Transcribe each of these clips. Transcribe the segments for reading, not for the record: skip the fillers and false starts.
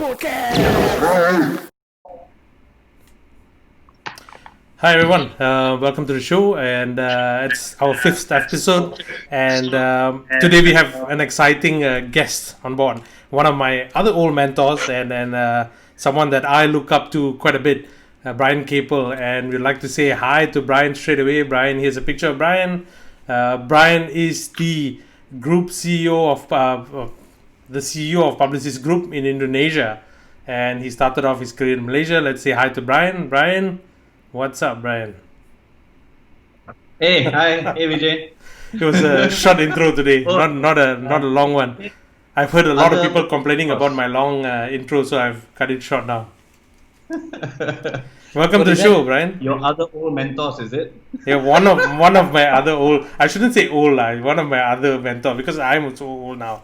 Podcast. Hi everyone, welcome to the show, and it's our fifth episode. And today we have an exciting guest on board. One of my other old mentors, and someone that I look up to quite a bit, Brian Capel. And we'd like to say hi to Brian straight away. Brian, here's a picture of Brian. Brian is the group CEO of Publicis Group in Indonesia, and he started off his career in Malaysia. Let's say hi to Brian. Brian, what's up, Brian? Hey, hi, hey Vijay. It was a short intro today, not a long one. I've heard a lot of people complaining about my long intro, so I've cut it short now. Welcome to the show, Brian. Your other old mentors, is it? Yeah, one of my other old. I shouldn't say old, one of my other mentors, because I'm so old now.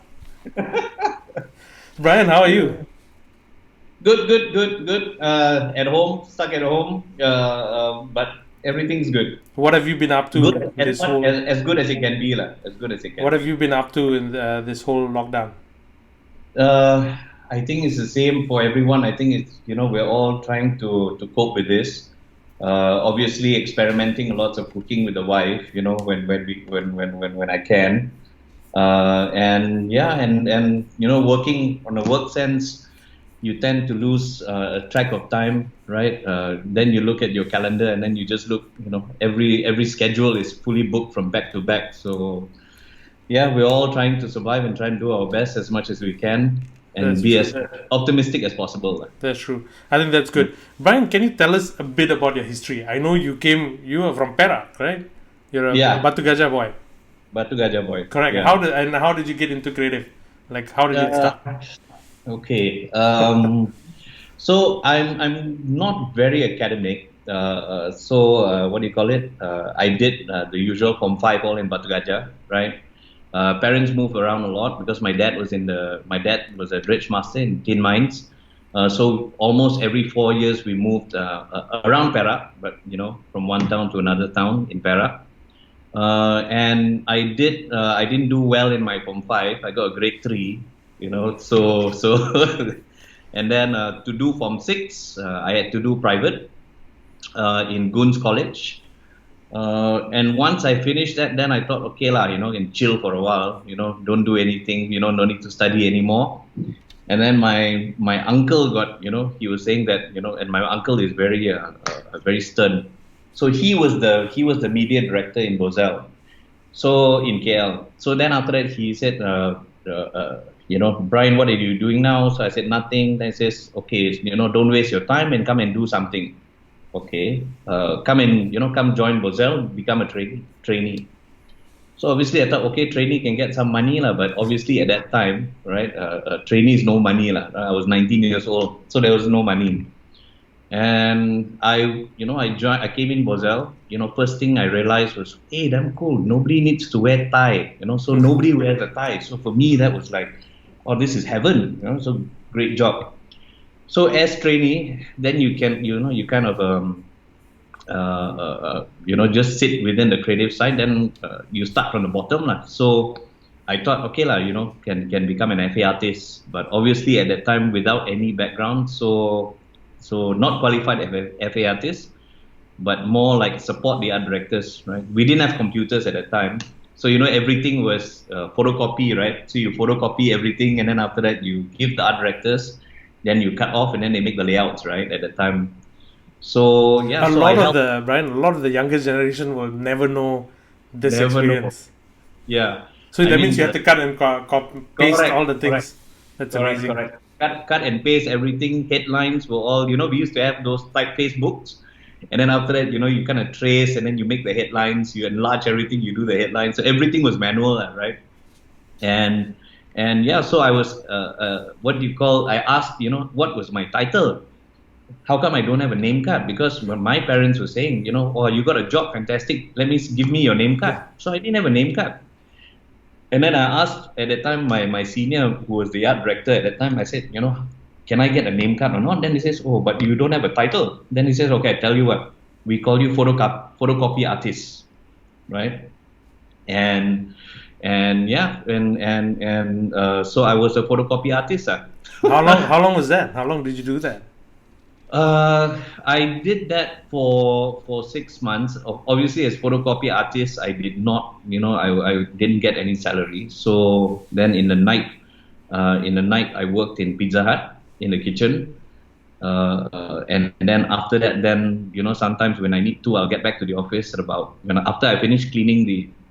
Brian, how are you? Good. At home, stuck at home, but everything's good. What have you been up to Good, this whole? as good as it can be, lah. As good as it can. What have you been up to in this whole lockdown? I think it's the same for everyone. I think it's we're all trying to cope with this. Obviously, experimenting lots of cooking with the wife. When I can. And working on a work sense, you tend to lose track of time, right? Then you look at your calendar, and then you just look, every schedule is fully booked from back to back. So, yeah, we're all trying to survive and try and do our best as much as we can, and be as optimistic as possible. That's true. I think that's good. Brian, can you tell us a bit about your history? I know you are from Perak, right? You're a Batu Gajah boy. Batu Gajah boy. Correct. Yeah. How did you get into creative? Like, how did it start? Okay. So I'm not very academic. What do you call it? I did the usual Form 5 all in Batu Gajah, right? Parents moved around a lot because my dad was a dredge master in tin mines. So almost every 4 years we moved around Perak, but from one town to another town in Perak. And I didn't do well in my Form 5. I got a grade 3, so and then to do Form 6, I had to do private in Gunz College. And once I finished that, then I thought, okay lah, can chill for a while, don't do anything, no need to study anymore. And then my uncle got, he was saying that, and my uncle is very stern. So he was the media director in Bozell, so in KL. So then after that he said, Brian, what are you doing now? So I said nothing. Then he says, okay, don't waste your time and come and do something. Okay, come join Bozell, become a trainee. So obviously I thought, okay, trainee can get some money lah, but obviously at that time, right, trainee is no money lah. I was 19 years old, so there was no money. And I came in Bozell. First thing I realized was, hey, damn cool. Nobody needs to wear tie. So nobody wears a tie. So for me, that was like, oh, this is heaven. So great job. So as trainee, then you can, you kind of, just sit within the creative side. Then you start from the bottom lah. So I thought, okay lah, can become an FA artist. But obviously at that time, without any background, so not qualified FA artist, but more like support the art directors, right? We didn't have computers at that time. So, everything was photocopy, right? So you photocopy everything, and then after that you give the art directors, then you cut off, and then they make the layouts, right? At that time. So, yeah. A lot of the younger generation will never know this experience. Yeah. So that means you have to cut and paste all the things. Correct. That's amazing. Correct. Cut and paste everything. Headlines were all, we used to have those typeface books. And then after that, you kind of trace, and then you make the headlines, you enlarge everything, you do the headlines. So everything was manual, right? And yeah, so I was, I asked, what was my title? How come I don't have a name card? Because my parents were saying, oh, you got a job, fantastic. Give me your name card. So I didn't have a name card. And then I asked at that time my senior, who was the art director at that time, I said, can I get a name card or not? Then he says, oh, but you don't have a title. Then he says, okay, I tell you what, we call you photocopy artist, right? And so I was a photocopy artist. How long was that? How long did you do that? I did that for 6 months. Obviously, as photocopy artist, I did not, I didn't get any salary. So then in the night, I worked in Pizza Hut in the kitchen. And then after that, then sometimes when I need to, I'll get back to the office at about after I finish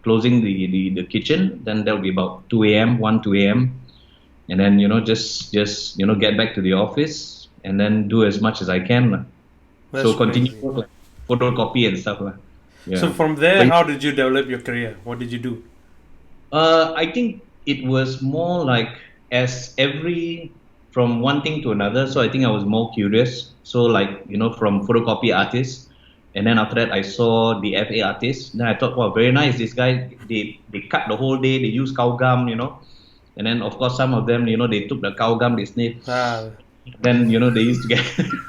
closing the kitchen, then there'll be about 2 a.m., 1 2 a.m. And then just get back to the office and then do as much as I can lah. That's So continue crazy. work like photocopy and stuff lah. So Yeah. from there, But how did you develop your career? What did you do? I think it was more like as every from one thing to another. So I think I was more curious. So like from photocopy artist, and then after that I saw the FA artist. Then I thought, wow, very nice. This guy they cut the whole day. They use cow gum. And then of course some of them they took the cow gum, they sniffed. Ah, Then they used to get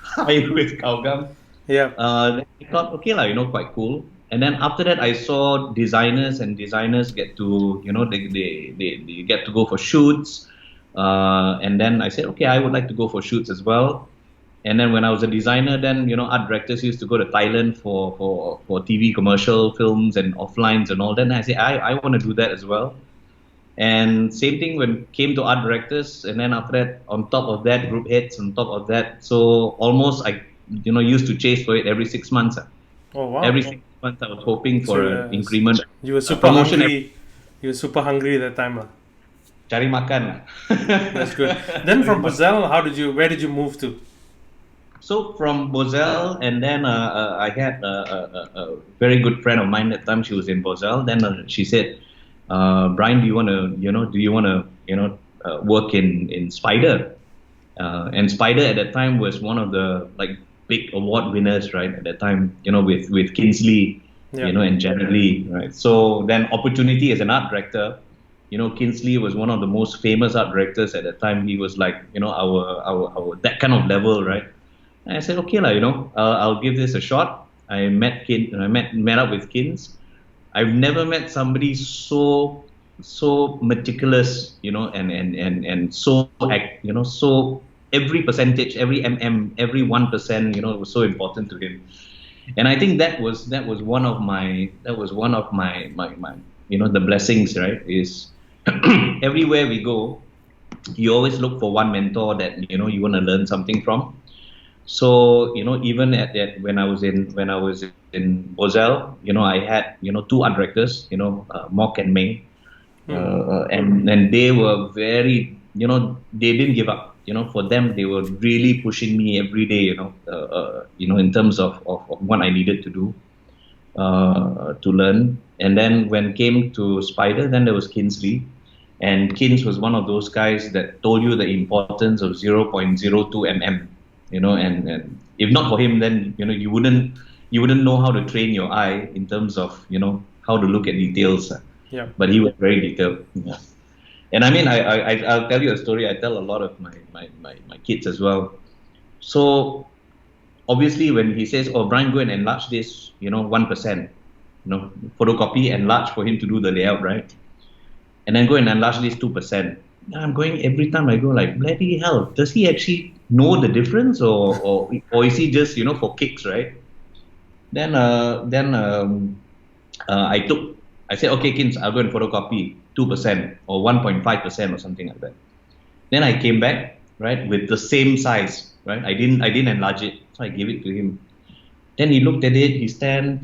high with cow gum. yeah. Then I thought, okay, lah, quite cool. And then after that, I saw designers, and designers get to, they get to go for shoots. And then I said, okay, I would like to go for shoots as well. And then when I was a designer, then art directors used to go to Thailand for TV commercial films and offlines and all. Then I said, I want to do that as well. And same thing when it came to art directors, and then after that, on top of that, group heads on top of that. So almost I, used to chase for it every 6 months. Oh wow. Every 6 months, I was hoping So for an increment, you were a super promotion, hungry. You were super hungry that time, lah. cari makan. Lah. That's good. Then from Brazil, where did you move to? So from Bozell, and then I had a very good friend of mine at the time. She was in Bozell. Then she said, "Brian, do you want to, work in Spider?" And Spider at that time was one of the like big award winners, right? At that time, with Kinsley, Yeah. and Janet Lee, right? So then opportunity as an art director. Kinsley was one of the most famous art directors at that time. He was like, our that kind of level, right? And I said, okay, lah, I'll give this a shot. I met met up with Kins. I've never met somebody so meticulous, and so so every percentage, every every 1%, was so important to him. And I think that was one of my the blessings, right? Is everywhere we go, you always look for one mentor that you want to learn something from. So even at that when I was in Bozell, I had two art directors, Mock and Meng, and they were very they didn't give up. For them they were really pushing me every day. In terms of what I needed to do to learn. And then when came to Spider, then there was Kinsley, and Kins was one of those guys that told you the importance of 0.02 mm. And if not for him, then you wouldn't know how to train your eye in terms of how to look at details. Yeah. But he was very detailed. Yeah. And I mean, I'll tell you a story. I tell a lot of my kids as well. So obviously, when he says, "Oh, Brian, go and enlarge this, 1%," photocopy, enlarge for him to do the layout, right? And then go and enlarge this 2%. I'm going every time I go like, bloody hell, does he actually know the difference, or is he just for kicks, right? Then I said, okay, Kins, I'll go and photocopy 2% or 1.5% or something like that. Then I came back, right, with the same size, right? I didn't enlarge it, so I gave it to him. Then he looked at it. He stand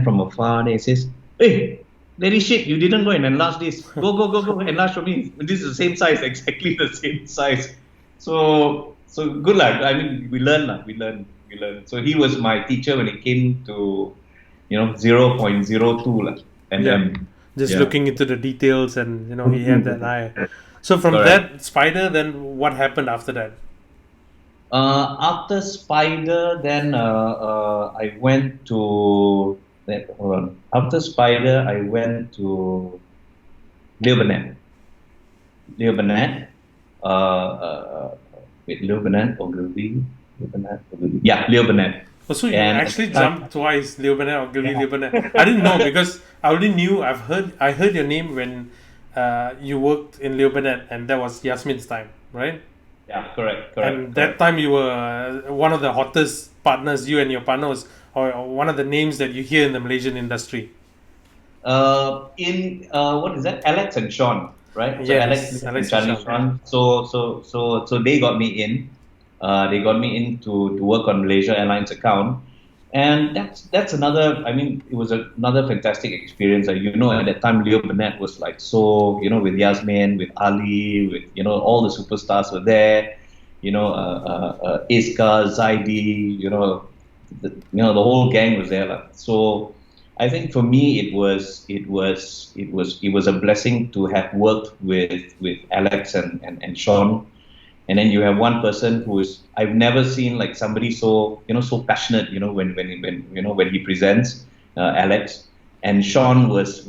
from afar. Then he says, "Hey, very shit! You didn't go and enlarge this. Go, enlarge for me. This is the same size, exactly the same size." So good luck. I mean, we learn. So he was my teacher when it came to 0.02 and Yeah. then Just yeah. looking into the details, and he had that eye. So from Correct. that Spider, then what happened after that? After Spider, then I went to. Hold on. After Spider, I went to Leo Burnett. Leo Burnett, Ogilvy. Yeah, Leo Burnett. Oh, so you And actually jumped twice, Leo Burnett or Gilly Leo Burnett. I didn't know because I already knew. I heard your name when you worked in Leo Burnett, and that was Yasmin's time, right? Yeah, correct, correct, And that correct. time you were one of the hottest partners, you and your partner was, or one of the names that you hear in the Malaysian industry. In what is that? Alex and Sean, right? So Yes, And Alex and Charlie Sean. Sean. So they got me in. They got me in to work on Malaysia Airlines account, and that's another. I mean, it was another fantastic experience. You know, at that time, Leo Burnett was like so. You know, with Yasmin, with Ali, with all the superstars were there. Iska, Zaidi. The whole gang was there. Like. So I think for me it was a blessing to have worked with Alex and Sean, and then you have one person who is I've never seen like somebody so passionate when he presents, Alex. And Sean was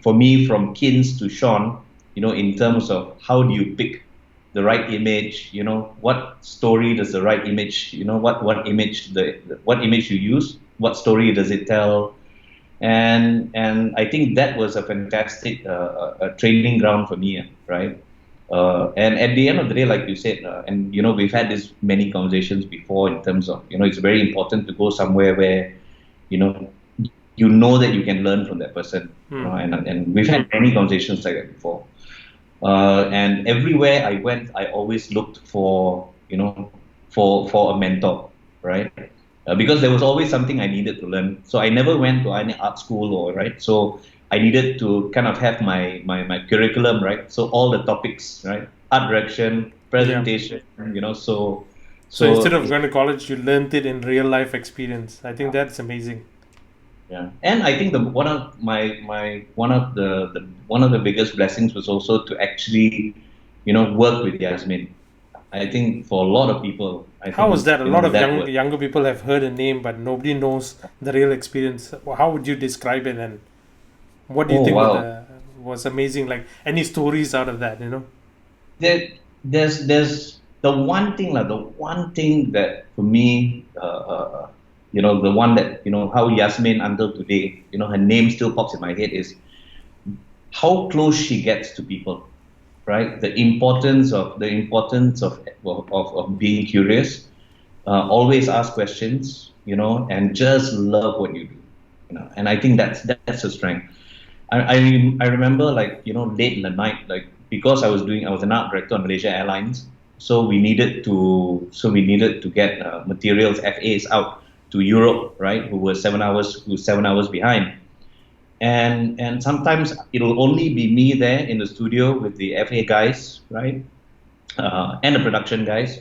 for me, from Kins to Sean, in terms of how do you pick the right image, what story does the right image, what image you use, what story does it tell. And I think that was a fantastic training ground for me, right? And at the end of the day, like you said, and we've had this many conversations before in terms of it's very important to go somewhere where you know that you can learn from that person, Hmm. and we've had many conversations like that before. And everywhere I went, I always looked for for a mentor, right? Because there was always something I needed to learn. So I never went to any art school, or right. So I needed to kind of have my curriculum, right? So all the topics, right? Art direction, Yeah. presentation, So instead so of going to college, you learned it in real life experience. I think that's amazing. yeah. And I think the one of my one of the biggest blessings was also to actually, work with Yasmin. I think for a lot of people, I How was think, that? A lot of that was younger people have heard a name, but nobody knows the real experience. How would you describe it, and what do you oh think wow. was amazing? Like any stories out of that, There, there's the one thing that for me, the one that how Yasmin until today, her name still pops in my head is how close she gets to people, right? The importance of being curious, always ask questions, and just love what you do, And I think that's a strength. I remember, like, late in the night, like, because I was an art director on Malaysia Airlines, so we needed to get materials, FAs, out to Europe, right? Who was 7 hours behind. And sometimes it'll only be me there in the studio with the FA guys, right? And the production guys.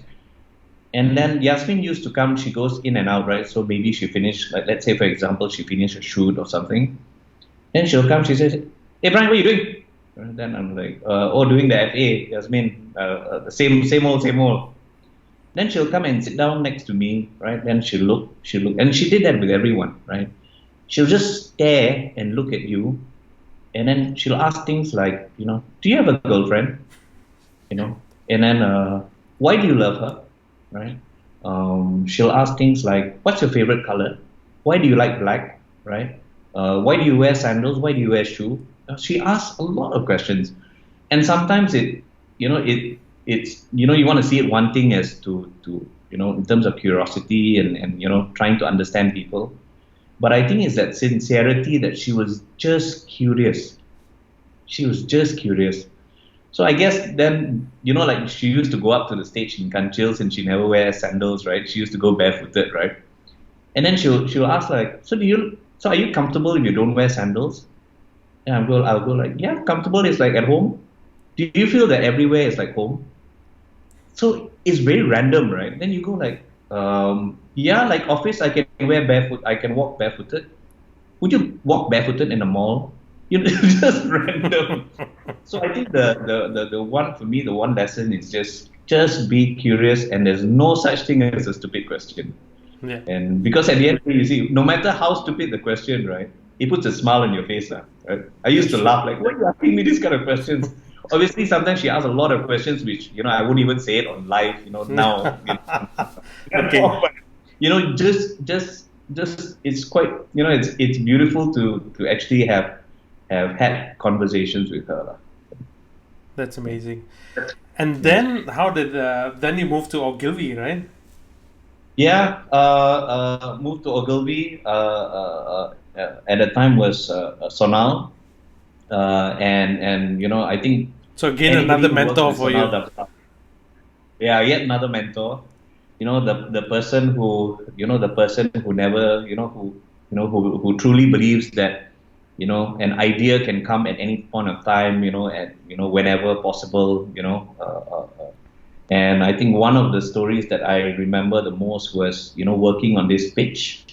And then Yasmin used to come, she goes in and out, right? So maybe she finished, like, let's say, for example, she finished a shoot or something. Then she'll come, she says, "Hey, Brian, what are you doing?" And then I'm like, "Oh, doing the FA, Yasmin, the same old, same old." Then she'll come and sit down next to me, right? Then she'll look, and she did that with everyone, right? She'll just stare and look at you, and then she'll ask things like, "Do you have a girlfriend?" You know, and then, "Why do you love her?" Right? She'll ask things like, "What's your favorite color? Why do you like black?" Right? Why do you wear sandals? Why do you wear shoe? She asks a lot of questions, and sometimes it's you want to see it one thing as to in terms of curiosity and trying to understand people, but I think it's that sincerity that she was just curious. She was just curious. So I guess then, like, she used to go up to the stage in Kanchils and she never wear sandals, right? She used to go barefooted, right? And then she'll ask, like, so are you comfortable if you don't wear sandals? And I'll go like, yeah, comfortable is like at home. Do you feel that everywhere is like home? So it's very random, right? Then you go like, yeah, like office, I can wear barefoot, I can walk barefooted. Would you walk barefooted in a mall? Just random. So I think the one for me, the one lesson is just be curious, and there's no such thing as a stupid question. Yeah. And because at the end, you see, no matter how stupid the question, right, it puts a smile on your face, right? I used That's to true. laugh like, why are you asking me these kind of questions? Obviously, sometimes she asks a lot of questions, which I wouldn't even say it on live, now. Okay. But, just it's quite, it's beautiful to actually have had conversations with her. That's amazing. And then how did then you moved to Ogilvy, right? Yeah, moved to Ogilvy. At the time was Sonal, and I think So again, anybody another who works mentor with for Sonal you. Dabral, yeah, yet another mentor. The person who never, who truly believes that, an idea can come at any point of time, at whenever possible, and I think one of the stories that I remember the most was, working on this pitch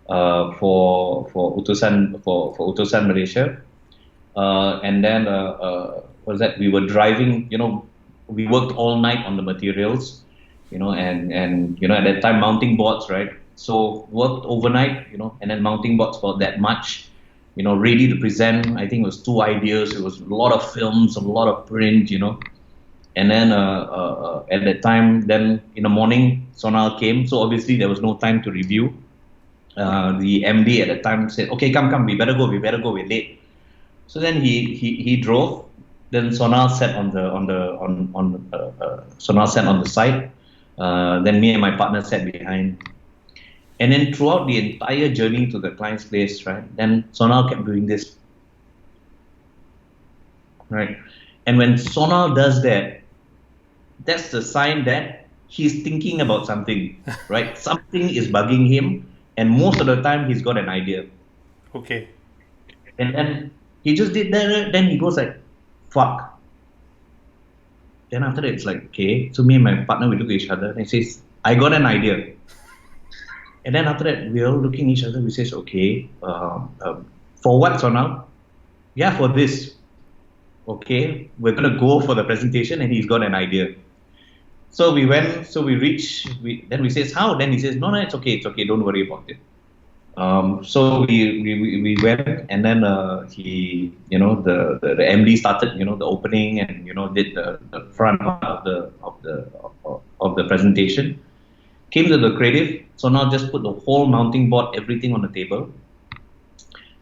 for Utusan Malaysia, and then what was that? We were driving, we worked all night on the materials, and at that time mounting boards, right? So worked overnight, and then mounting boards for that much, ready to present. I think it was 2 ideas. It was a lot of films, a lot of print, and then at that time, then in the morning, Sonal came. So obviously there was no time to review. The MD at the time said, "Okay, come, we better go, we're late." So then he drove. Then Sonal sat Sonal sat on the side. Then me and my partner sat behind. And then throughout the entire journey to the client's place, right? Then Sonal kept doing this, right? And when Sonal does that, that's the sign that he's thinking about something, right? Something is bugging him, and most of the time he's got an idea. Okay. And then he just did that. Then he goes like, "Fuck." Then after that, it's like, okay. So me and my partner, we look at each other, and he says, "I got an idea." And then after that, we're all looking at each other. We says, "Okay, for what, so now?" "Yeah, for this." "Okay, we're gonna go for the presentation," and he's got an idea. So we went. So we reach. Then we says, "How?" Then he says, "No, it's okay. Don't worry about it." So we went, and then the MD started, the opening, and did the front part of the presentation. Came to the creative, so now just put the whole mounting board, everything on the table.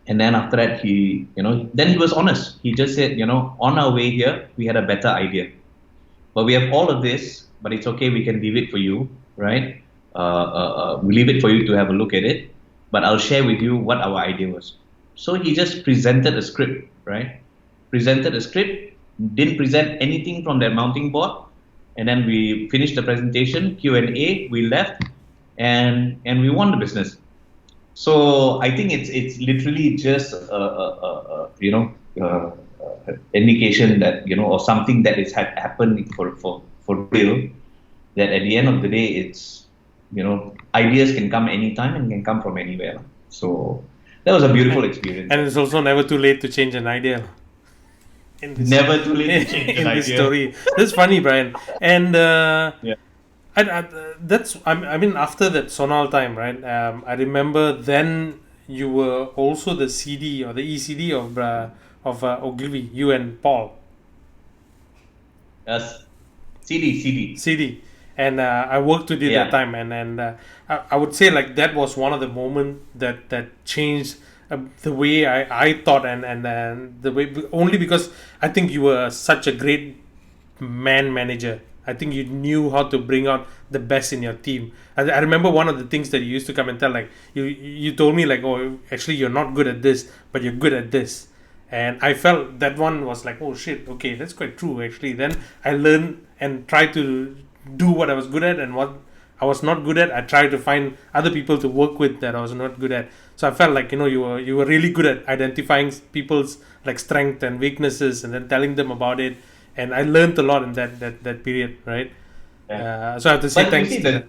And then after that, then he was honest. He just said, on our way here, we had a better idea, but we have all of this, but it's okay. We can leave it for you, right? We leave it for you to have a look at it, but I'll share with you what our idea was. So he just presented a script, right? Presented a script, didn't present anything from that mounting board, and then we finished the presentation, Q&A, we left, and we won the business. So I think it's literally just indication that or something that is happening for real. That at the end of the day, it's ideas can come anytime and can come from anywhere. So that was a beautiful experience. And it's also never too late to change an idea. Never too late to change an in idea. this story. That's funny, Brian. And Yeah. I mean, after that Sonal time, right? I remember then you were also the CD or the ECD of Ogilvy. You and Paul. Yes. CD. CD. And I worked with you Yeah. that time, and I would say like that was one of the moments that changed the way I thought, and the way, only because I think you were such a great manager. I think you knew how to bring out the best in your team. I remember one of the things that you used to come and tell, like you told me like, oh, actually you're not good at this, but you're good at this. And I felt that one was like, oh shit, okay, that's quite true actually. Then I learned and tried to do what I was good at, and what I was not good at, I tried to find other people to work with that I was not good at. So I felt like you were really good at identifying people's like strength and weaknesses, and then telling them about it. And I learned a lot in that period, right? Yeah. So I have to say But thanks you see, to that.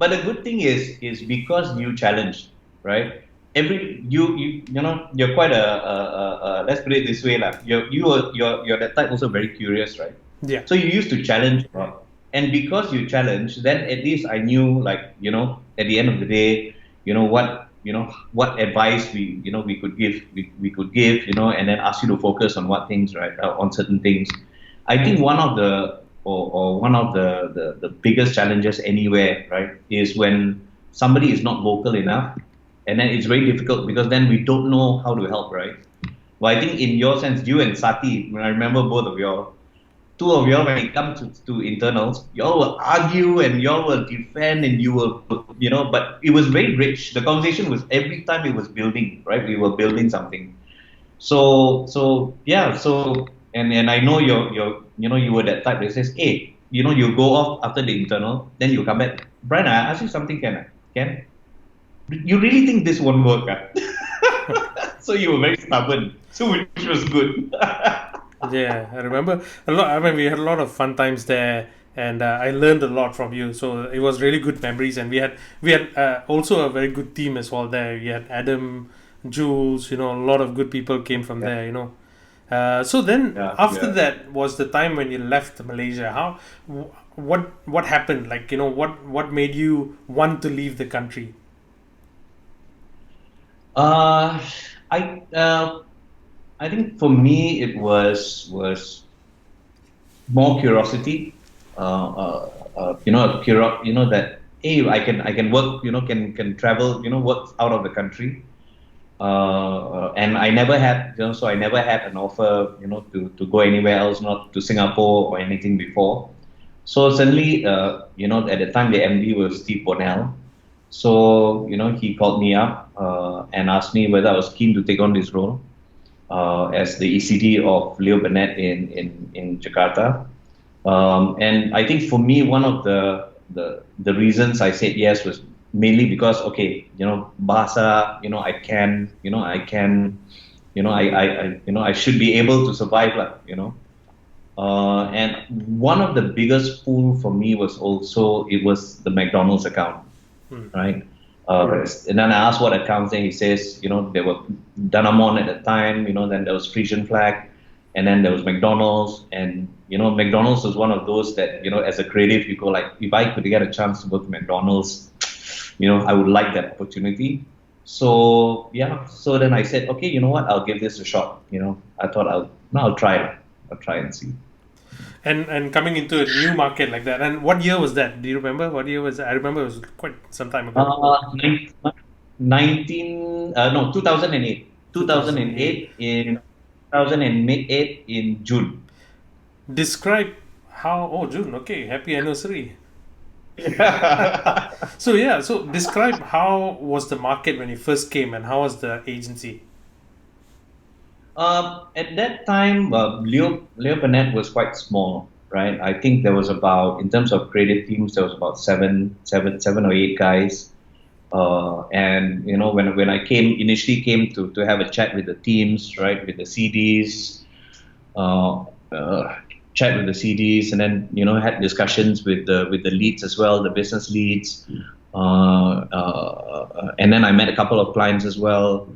the good thing is because you challenged, right? You're quite a let's put it this way, like you're that type also very curious, right? Yeah. So you used to challenge a lot. And because you challenged, then at least I knew, like, at the end of the day, what advice we could give, and then ask you to focus on what things, right, on certain things. I think one of the biggest challenges anywhere, right, is when somebody is not vocal enough, and then it's very difficult because then we don't know how to help, right? Well, I think in your sense, you and Sati, when I remember both of y'all, two of y'all, when it comes to internals, y'all will argue and y'all will defend and you will, but it was very rich. The conversation was every time it was building, right? We were building something. So yeah, and I know you were that type that says, hey, you go off after the internal, then you come back. Brian, I ask you something, Ken? You really think this won't work? So you were very stubborn, so which was good. Yeah, I remember a lot. I mean, we had a lot of fun times there, and I learned a lot from you. So it was really good memories, and we had also a very good team as well there. We had Adam, Jules, a lot of good people came from Yeah. there. So then Yeah, after yeah. that was the time when you left Malaysia. What happened? Like, what made you want to leave the country? Uh, I uh, I think for me it was more curiosity. That hey, I can work, can travel, work out of the country. And I never had, so I never had an offer, to go anywhere else, not to Singapore or anything before. So suddenly, at the time the MD was Steve Bonnell. So, he called me up and asked me whether I was keen to take on this role as the ECD of Leo Burnett in Jakarta. And I think for me, one of the reasons I said yes was mainly because, okay, bahasa, I should be able to survive, and one of the biggest pull for me was also it was the McDonald's account, Hmm. right? And then I asked what accounts, and he says, there were Danamon at the time, then there was Frisian Flag, and then there was McDonald's, and McDonald's was one of those that as a creative, you go like, if I could get a chance to work at McDonald's, I would like that opportunity. So yeah, so then I said, okay, you know what, I'll give this a shot. I thought I'll try it. I'll try and see. And coming into a new market like that. And what year was that? Do you remember what year was that? I remember it was quite some time ago. 2008. 2008. 2008 in 2008 in June. Describe how. Oh, June. Okay, happy anniversary. So yeah, so describe how was the market when you first came, and how was the agency? At that time, Leo Burnett was quite small, right? I think there was about, in terms of creative teams, there was about seven or eight guys. And when I initially came to have a chat with the teams, right, with the CDs, uh, uh, chat with the CDs, and then had discussions with the leads as well, the business leads, and then I met a couple of clients as well.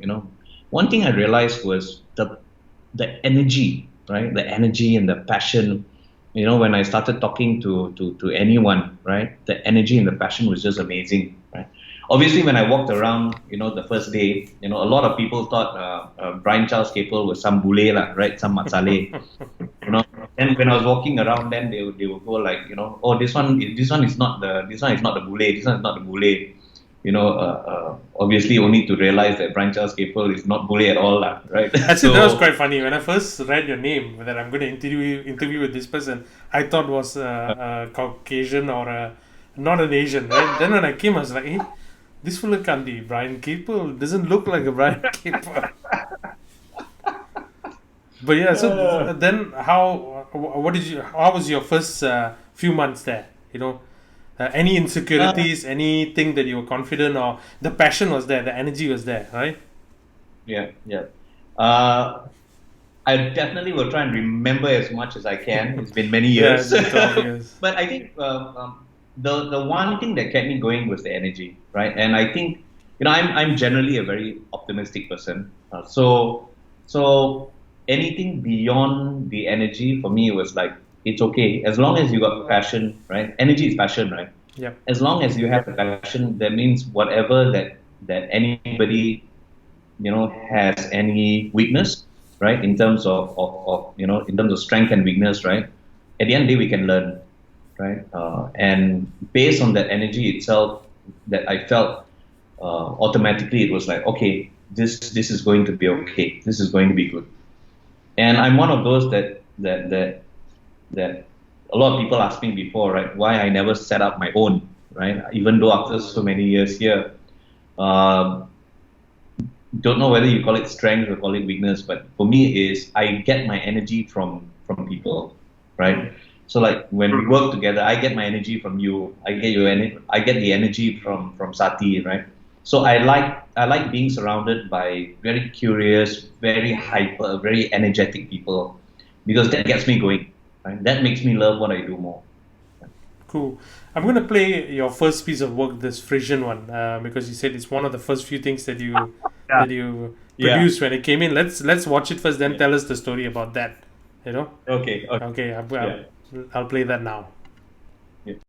One thing I realized was the energy, right? The energy and the passion. When I started talking to anyone, right, the energy and the passion was just amazing, right? Obviously, when I walked around, the first day, a lot of people thought Brian Charles Capel was some bule lah, right? Some matsale. And when I was walking around, then they would go like, oh, this one is not the bule, this one is not the bule. Obviously only to realize that Brian Charles Capel is not bule at all lah, right? Actually, that was So quite funny. When I first read your name, that I'm going to interview with this person, I thought was a Caucasian or not an Asian, right? Then when I came, I was like, hey, this fella can't be Brian Capel. Doesn't look like a Brian Capel. But yeah, so then how was your first few months there? Any uh, insecurities, anything that you were confident, or the passion was there, the energy was there, right? yeah, yeah. Uh, I definitely will try and remember as much as I can. It's been many Yeah, it's years, been 12 years. but I think the one thing that kept me going was the energy, right? And I think I'm generally a very optimistic person. So anything beyond the energy for me was like it's okay as long as you got passion, right? Energy is passion, right? Yep. As long as you have the passion, that means whatever that anybody has any weakness, right? In terms of in terms of strength and weakness, right? At the end of the day, we can learn, right? And based on that energy itself, that I felt automatically, it was like, okay, this is going to be okay. This is going to be good. And I'm one of those that a lot of people ask me before, right? Why I never set up my own, right? Even though after so many years here, um, don't know whether you call it strength or call it weakness, but for me is I get my energy from people, right? So like when we work together, I get my energy from you, I get the energy from Sati, right? So I like being surrounded by very curious, very hyper, very energetic people because that gets me going, right? That makes me love what I do more. Cool. I'm going to play your first piece of work, this Frisian one, because you said it's one of the first few things that you Yeah. produced when it came in. Let's watch it first, then Yeah. tell us the story about that. You know? Okay. Okay. Okay, Yeah. I'll play that now. Yeah.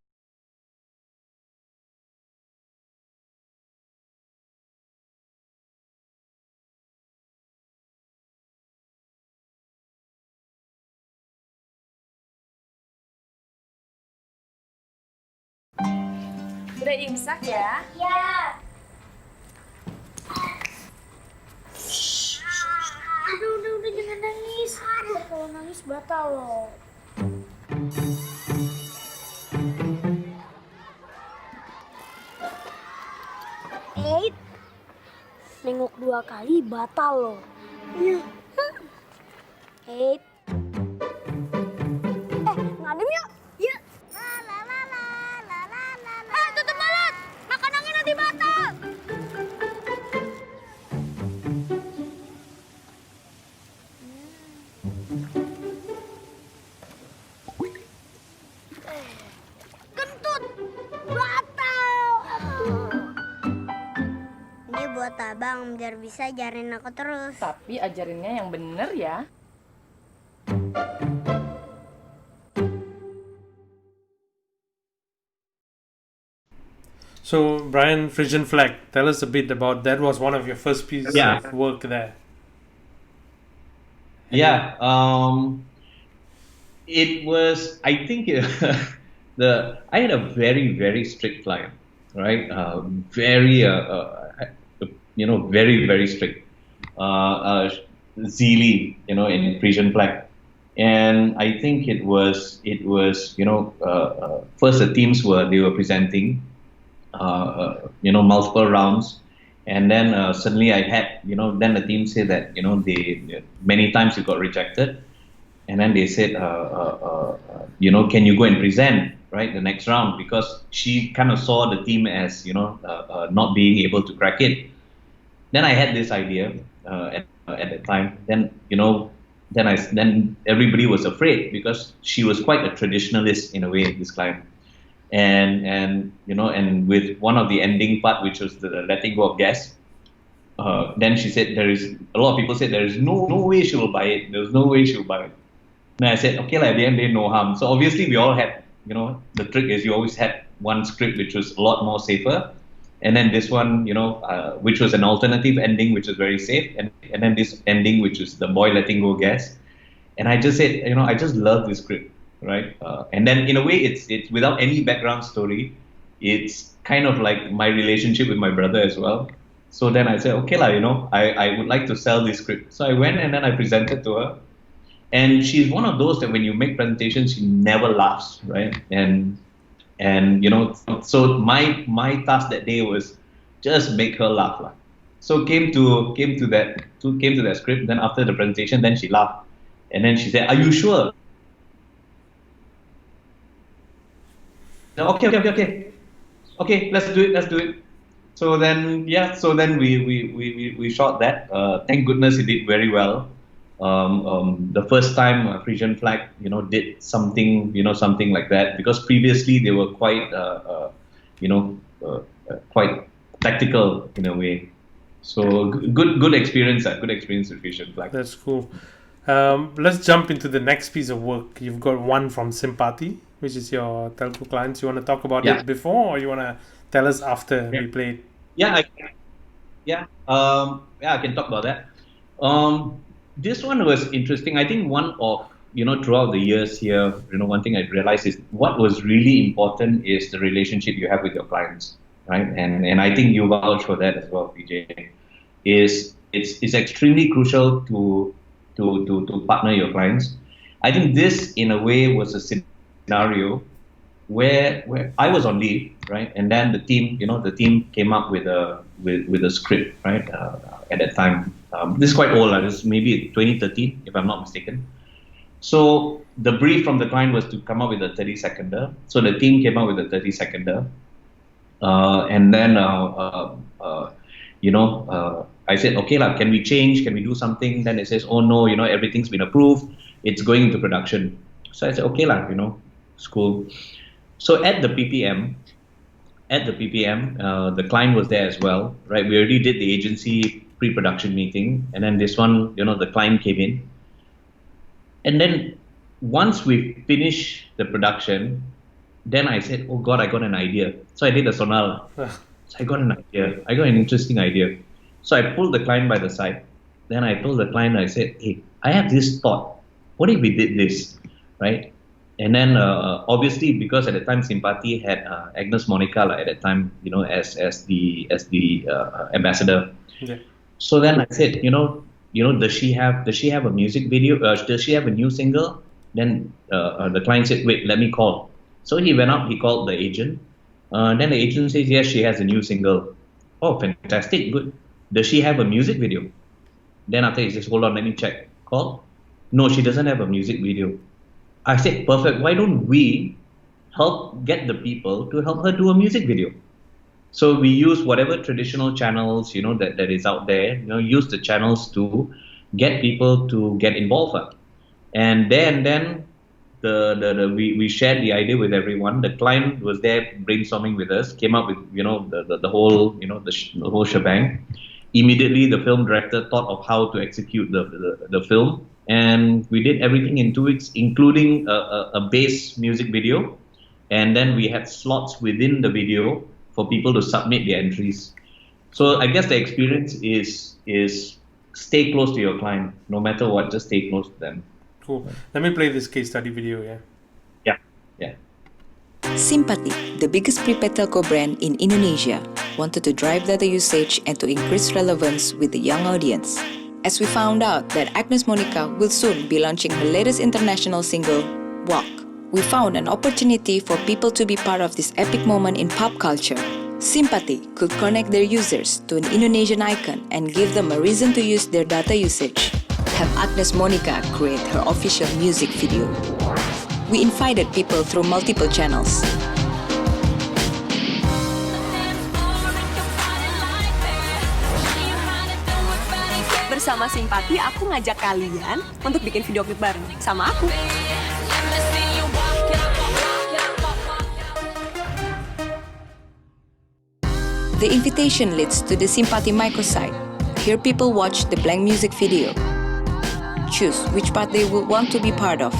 Udah imsak ya? Ya. Udah, jangan nangis. Kalau nangis batal loh. Nengok 2 kali batal loh. Iya. Ngadem yuk. Iya. Tutup mulut. Makanannya nanti batal. Kentut. Batal. Ini buat abang biar bisa ajarin aku terus. Tapi ajarinnya yang bener ya. So, Brian, Frisian Flag, tell us a bit about that. Was one of your first pieces Yeah. of work there. Yeah. It was. I think I had a very strict client, right? Very very very strict. Zeely, in Frisian Flag. And I think first the teams were presenting, multiple rounds, and then suddenly I had, then the team said that, they many times you got rejected, and then they said, can you go and present, right, the next round, because she kind of saw the team as, not being able to crack it. Then I had this idea at the time. Then everybody was afraid because she was quite a traditionalist in a way, this client. And with one of the ending part, which was the letting go of gas, then she said a lot of people said there is no way she will buy it. There's no way she will buy it. And I said, okay, at the end, they no harm. So obviously we all had, the trick is you always had one script which was a lot more safer. And then this one, which was an alternative ending, which was very safe. And then this ending, which is the boy letting go gas. And I just said, I just love this script, right? And then in a way, it's without any background story. It's kind of like my relationship with my brother as well. So then I said, okay, I would like to sell this script. So I went and then I presented to her. And she's one of those that when you make presentations, she never laughs, right? And so my task that day was just make her laugh. So came to that script. Then after the presentation, then she laughed. And then she said, "Are you sure?" Okay, let's do it. So then we shot that. Thank goodness it did very well. The first time Frisian Flag, did something like that, because previously they were quite, quite tactical in a way. So good experience with Frisian Flag. That's cool. Let's jump into the next piece of work. You've got one from Simpati, which is your telco clients. You want to talk about it before, or you want to tell us after we play it? I can talk about that. This one was interesting. I think one of, throughout the years here, one thing I realized is what was really important is the relationship you have with your clients, right? And I think you vouch for that as well, PJ. It's extremely crucial to to partner your clients. I think this, in a way, was a scenario where I was on leave, right? And then the team came up with a script, right? At that time, this is quite old. This is maybe 2013, if I'm not mistaken. So the brief from the client was to come up with a 30-seconder. So the team came up with a 30-seconder, and then I said, okay, can we change? Can we do something? Then it says, oh no, everything's been approved. It's going into production. So I said, okay, it's cool. So at the PPM, the client was there as well, right? We already did the agency pre-production meeting, and then this one, the client came in. And then once we finished the production, then I said, oh God, I got an idea. So I did a Sonal. So I got an idea. I got an interesting idea. So I pulled the client by the side. Then I told the client, I said, hey, I have this thought. What if we did this, right? And then obviously, because at the time Simpati had Agnes Monica at that time, as the ambassador. Yeah. So then I said, does she have a music video? Does she have a new single? Then the client said, wait, let me call. So he went up, he called the agent. Then the agent says, yes, she has a new single. Oh, fantastic, good. Does she have a music video? Then after he says, hold on, let me check. Call. No, she doesn't have a music video. I said, perfect. Why don't we help get the people to help her do a music video? So we use whatever traditional channels, that is out there, use the channels to get people to get involved. And then we shared the idea with everyone. The client was there brainstorming with us, came up with, the whole shebang. Immediately, the film director thought of how to execute the film. And we did everything in 2 weeks, including a base music video. And then we had slots within the video for people to submit their entries. So I guess the experience is stay close to your client, no matter what, just stay close to them. Cool. Let me play this case study video, Yeah. Simpati, the biggest prepaid telco brand in Indonesia, wanted to drive data usage and to increase relevance with the young audience. As we found out that Agnes Monica will soon be launching her latest international single, Walk, we found an opportunity for people to be part of this epic moment in pop culture. Simpati could connect their users to an Indonesian icon and give them a reason to use their data usage. Have Agnes Monica create her official music video. We invited people through multiple channels. Bersama Simpati, aku ngajak kalian untuk bikin video klip bareng sama aku. The invitation leads to the Simpati microsite. Here people watch the blank music video. Choose which part they would want to be part of.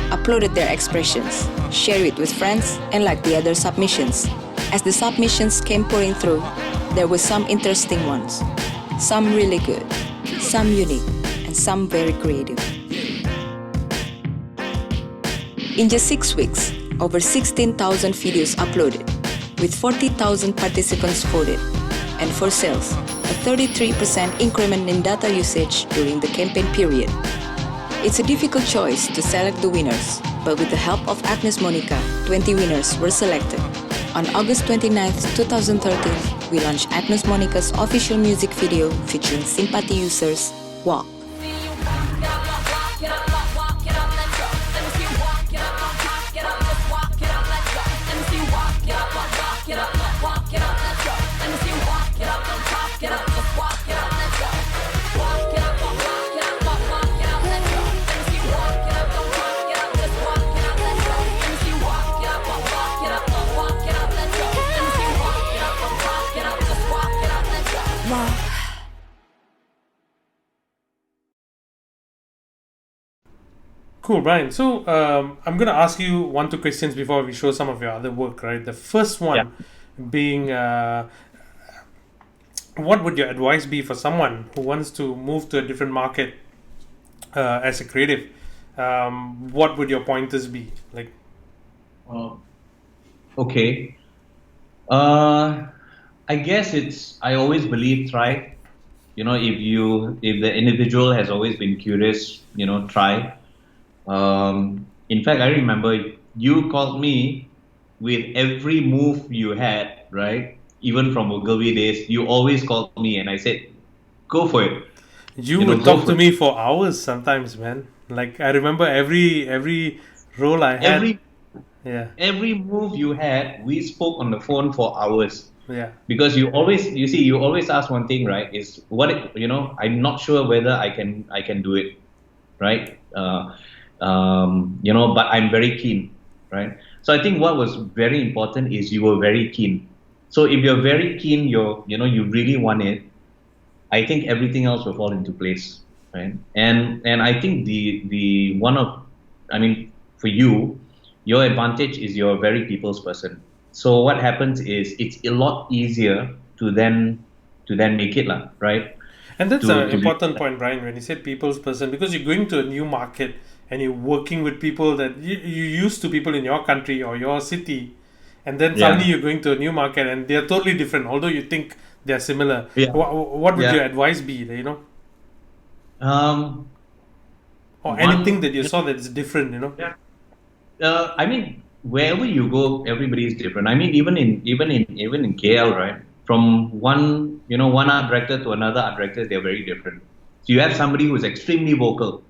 Uploaded their expressions, share it with friends, and like the other submissions. As the submissions came pouring through, there were some interesting ones. Some really good, some unique, and some very creative. In just 6 weeks, over 16,000 videos uploaded, with 40,000 participants voted, and for sales, a 33% increment in data usage during the campaign period. It's a difficult choice to select the winners, but with the help of Agnes Monica, 20 winners were selected. On August 29, 2013, we launched Agnes Monica's official music video featuring Simpati users, Walk. Cool, Brian. So I'm going to ask you 1-2 questions before we show some of your other work, right? The first one being, what would your advice be for someone who wants to move to a different market as a creative? What would your pointers be? Like, okay. I guess I always believe try. if the individual has always been curious, try. In fact, I remember you called me with every move you had, right? Even from Ogilvy days, you always called me, and I said, "Go for it." You would Go talk for to it. me for hours sometimes, man. Like I remember every role I had. Every Yeah, every move you had, we spoke on the phone for hours. yeah, Because you always ask one thing, right? Is I'm not sure whether I can do it, right? But I'm very keen, right? So I think what was very important is you were very keen. So if you're very keen, you really want it. I think everything else will fall into place, right? And I think for you, your advantage is you're a very people's person. So what happens is it's a lot easier to then make it lah, right? and that's To an to be important point, Brian, when you said people's person, because you're going to a new market and you're working with people that you used to people in your country or your city, and then suddenly yeah you're going to a new market and they're totally different, although you think they're similar. yeah What would your yeah advice be, um or anything one that you saw that is different? yeah I mean, wherever you go, everybody is different. I mean, even in KL, right? From one art director to another art director, they're very different. So you have somebody who's extremely vocal,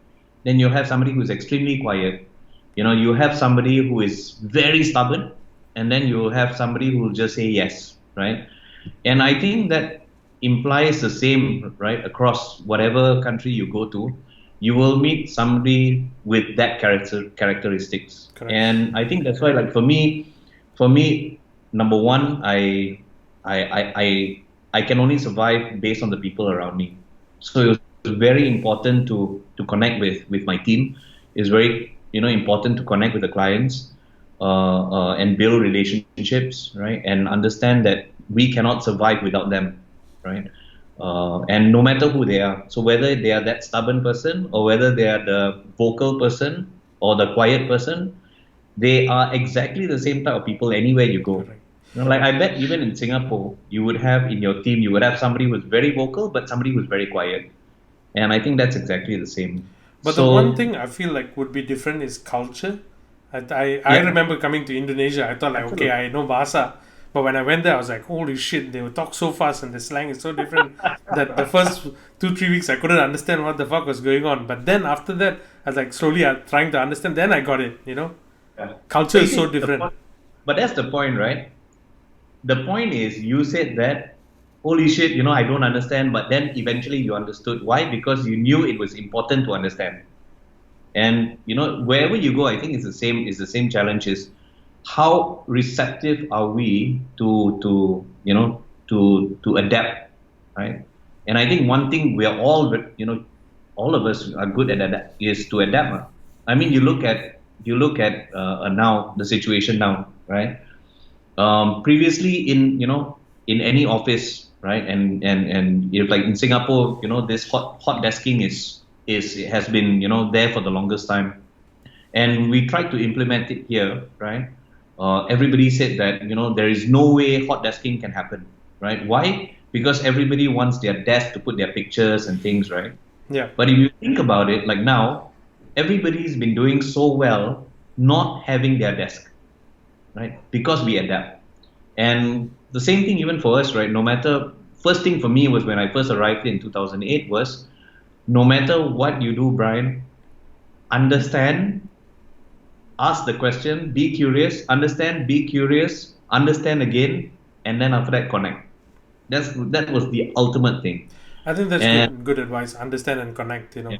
then you have somebody who's extremely quiet. You have somebody who is very stubborn, and then you have somebody who will just say yes, right? And I think that implies the same, right, across whatever country you go to. You will meet somebody with that characteristics, Correct. and I think that's why, like for me, number one, I can only survive based on the people around me. So it was very important to connect with my team. It's very important to connect with the clients, and build relationships, right? And understand that we cannot survive without them, right? And no matter who they are, so whether they are that stubborn person or whether they are the vocal person or the quiet person, they are exactly the same type of people anywhere you go. Correct. Like I bet even in Singapore, you would have in your team, you would have somebody who's very vocal, but somebody who's very quiet. And I think that's exactly the same. But the one thing I feel like would be different is culture. I Yeah, remember coming to Indonesia. I thought like, okay, absolutely. I know Bahasa. But when I went there, I was like, holy shit, they would talk so fast and the slang is so different that the first 2-3 weeks I couldn't understand what the fuck was going on. But then after that, I was like slowly trying to understand. Then I got it. Yeah. Culture But you is see, so different. but that's the point, right? The point is you said that, holy shit, I don't understand, but then eventually you understood. Why? Because you knew it was important to understand. And wherever you go, I think it's the same challenge is how receptive are we to adapt, right? And I think one thing we are all of us are good at that is to adapt. I mean, you look at now the situation now, right? Previously in any office, right? And if like in Singapore, this hot desking has been there for the longest time, and we tried to implement it here, right? Everybody said that there is no way hot desking can happen, right? Why? Because everybody wants their desk to put their pictures and things, right? Yeah. But if you think about it, like now, everybody's been doing so well not having their desk, right? Because we adapt. And the same thing even for us, right? No matter, first thing for me was when I first arrived in 2008 was, no matter what you do, Brian, understand, ask the question, be curious, understand, be curious, understand again, and then after that connect. That was the ultimate thing. I think that's And good advice. Understand and connect, yeah,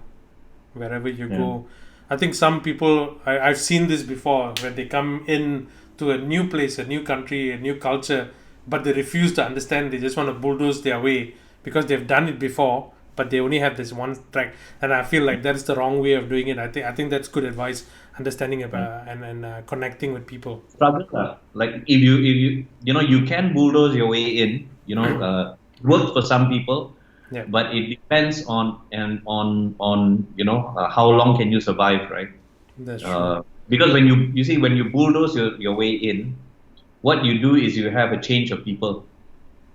wherever you yeah, go. I think some people, I've seen this before, when they come in to a new place, a new country, a new culture, but they refuse to understand. They just want to bulldoze their way because they've done it before, but they only have this one track. And I feel like that is the wrong way of doing it. I think that's good advice. Understanding about and connecting with people. struggle. Like if you can bulldoze your way in, work for some people, Yeah, but it depends on how long can you survive, right? that's true. Because when you bulldoze your way in, what you do is you have a change of people.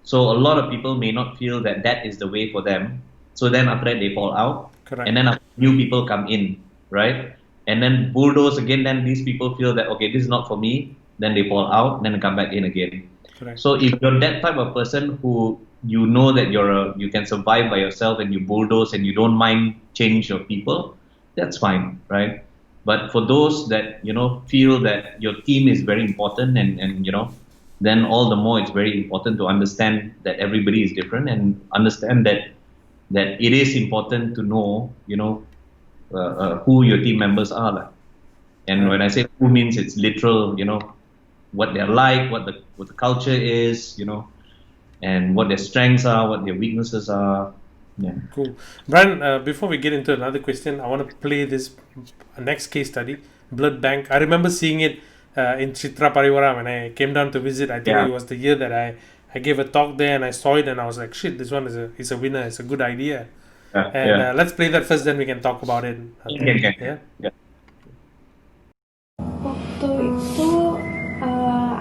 So a lot of people may not feel that that is the way for them. So then after that they fall out. Correct. And then new people come in, right? And then bulldoze again, then these people feel that, okay, this is not for me. Then they fall out, then they come back in again. Correct. So if you're that type of person who you know that you can survive by yourself and you bulldoze and you don't mind change of people, that's fine, right? But for those that, feel that your team is very important and then all the more it's very important to understand that everybody is different and understand that it is important to know, who your team members are like. And when I say who means it's literal, what they're like, what the culture is, and what their strengths are, what their weaknesses are. Yeah. Cool. Brian, before we get into another question, I want to play this next case study, blood bank. I remember seeing it in Chitra Pariwara when I came down to visit. I think it was the year that I gave a talk there and I saw it and I was like, shit, this one is a winner. It's a good idea. Let's play that first, then we can talk about it. Okay. Yeah. Waktu itu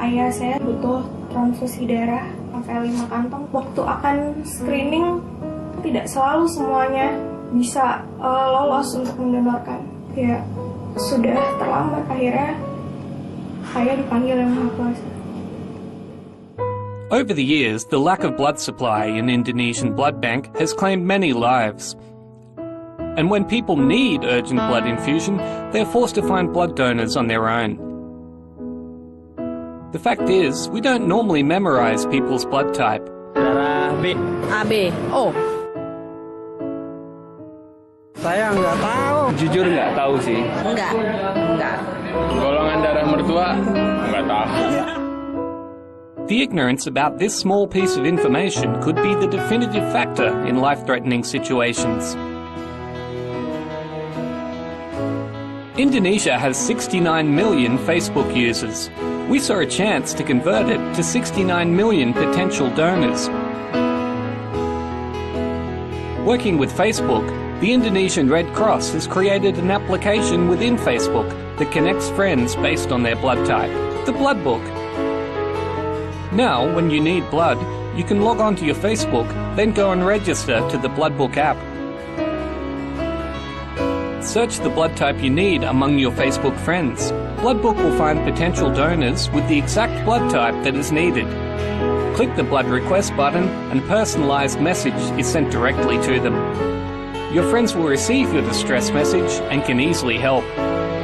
ayah saya butuh transfusi darah sampai 5 kantong. Waktu akan screening tidak selalu semuanya bisa lolos untuk mendonorkan. Ya sudah terlambat, akhirnya ayah dipanggil Yang Maha Kuasa. Over the years, the lack of blood supply in Indonesian blood bank has claimed many lives. And when people need urgent blood infusion, they're forced to find blood donors on their own. The fact is, we don't normally memorize people's blood type. Darah B. AB. Oh. Saya nggak tahu. Jujur nggak tahu sih. Enggak. Golongan darah mertua nggak tahu. The ignorance about this small piece of information could be the definitive factor in life-threatening situations. Indonesia has 69 million Facebook users. We saw a chance to convert it to 69 million potential donors. Working with Facebook, the Indonesian Red Cross has created an application within Facebook that connects friends based on their blood type, the Blood Book. Now, when you need blood, you can log on to your Facebook, then go and register to the Blood Book app. Search the blood type you need among your Facebook friends. Blood Book will find potential donors with the exact blood type that is needed. Click the blood request button and a personalised message is sent directly to them. Your friends will receive your distress message and can easily help.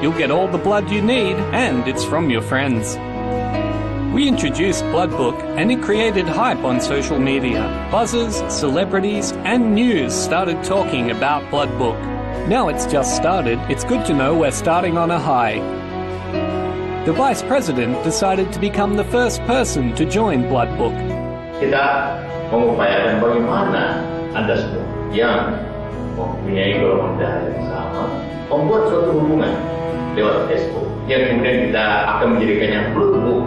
You'll get all the blood you need and it's from your friends. We introduced Blood Book and it created hype on social media. Buzzers, celebrities and news started talking about Blood Book. Now it's just started, it's good to know we're starting on a high. The Vice President decided to become the first person to join Blood Book. Kita mengupayakan bagaimana Anda semua yang mempunyai golongan darah yang sama membuat suatu hubungan lewat Facebook yang kemudian kita akan menjadikannya Blood Book.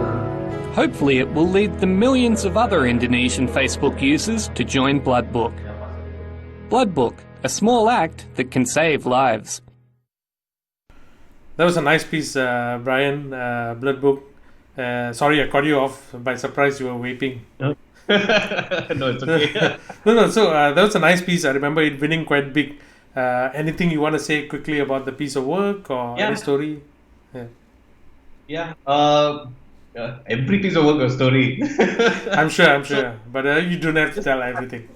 Hopefully it will lead the millions of other Indonesian Facebook users to join Blood Book. Blood Book, a small act that can save lives. That was a nice piece, Brian. Blood Book. Sorry, I caught you off by surprise. You were vaping. No, it's okay. No. So that was a nice piece. I remember it winning quite big. Anything you want to say quickly about the piece of work or any story? Yeah. Every piece of work or story. I'm sure. But you don't have to tell everything.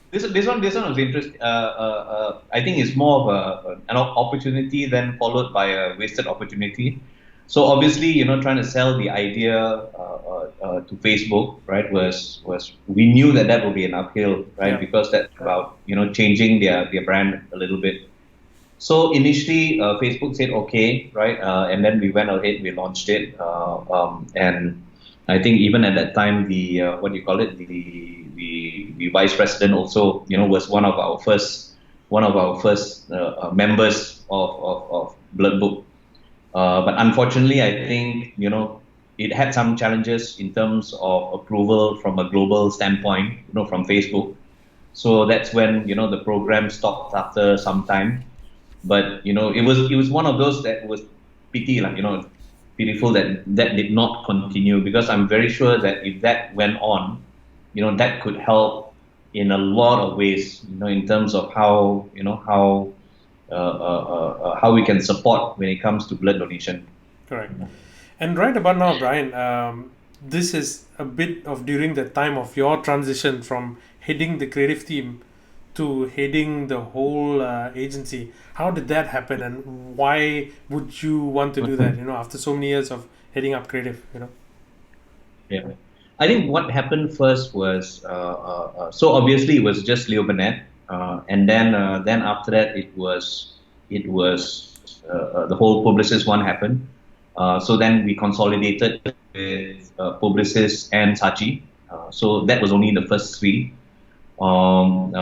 This one was interesting. I think it's more of an opportunity then followed by a wasted opportunity. So obviously, trying to sell the idea to Facebook, right, was we knew that would be an uphill, right, because that's about changing their brand a little bit. So initially, Facebook said okay, right, and then we went ahead, we launched it, and I think even at that time, the vice president also, was one of our first members of Blood Book. But unfortunately, I think it had some challenges in terms of approval from a global standpoint, from Facebook. So that's when the program stopped after some time. But it was one of those that was pitiful that did not continue, because I'm very sure that if that went on, that could help in a lot of ways, in terms of how we can support when it comes to blood donation. Correct. And right about now, Brian, this is a bit of during the time of your transition from heading the creative team to heading the whole agency. How did that happen, and why would you want to do that, after so many years of heading up creative, Yeah. I think what happened first was, so obviously it was just Leo Burnett, and then after that it was the whole Publicis one happened. So then we consolidated with Publicis and Saatchi. So that was only the first three, and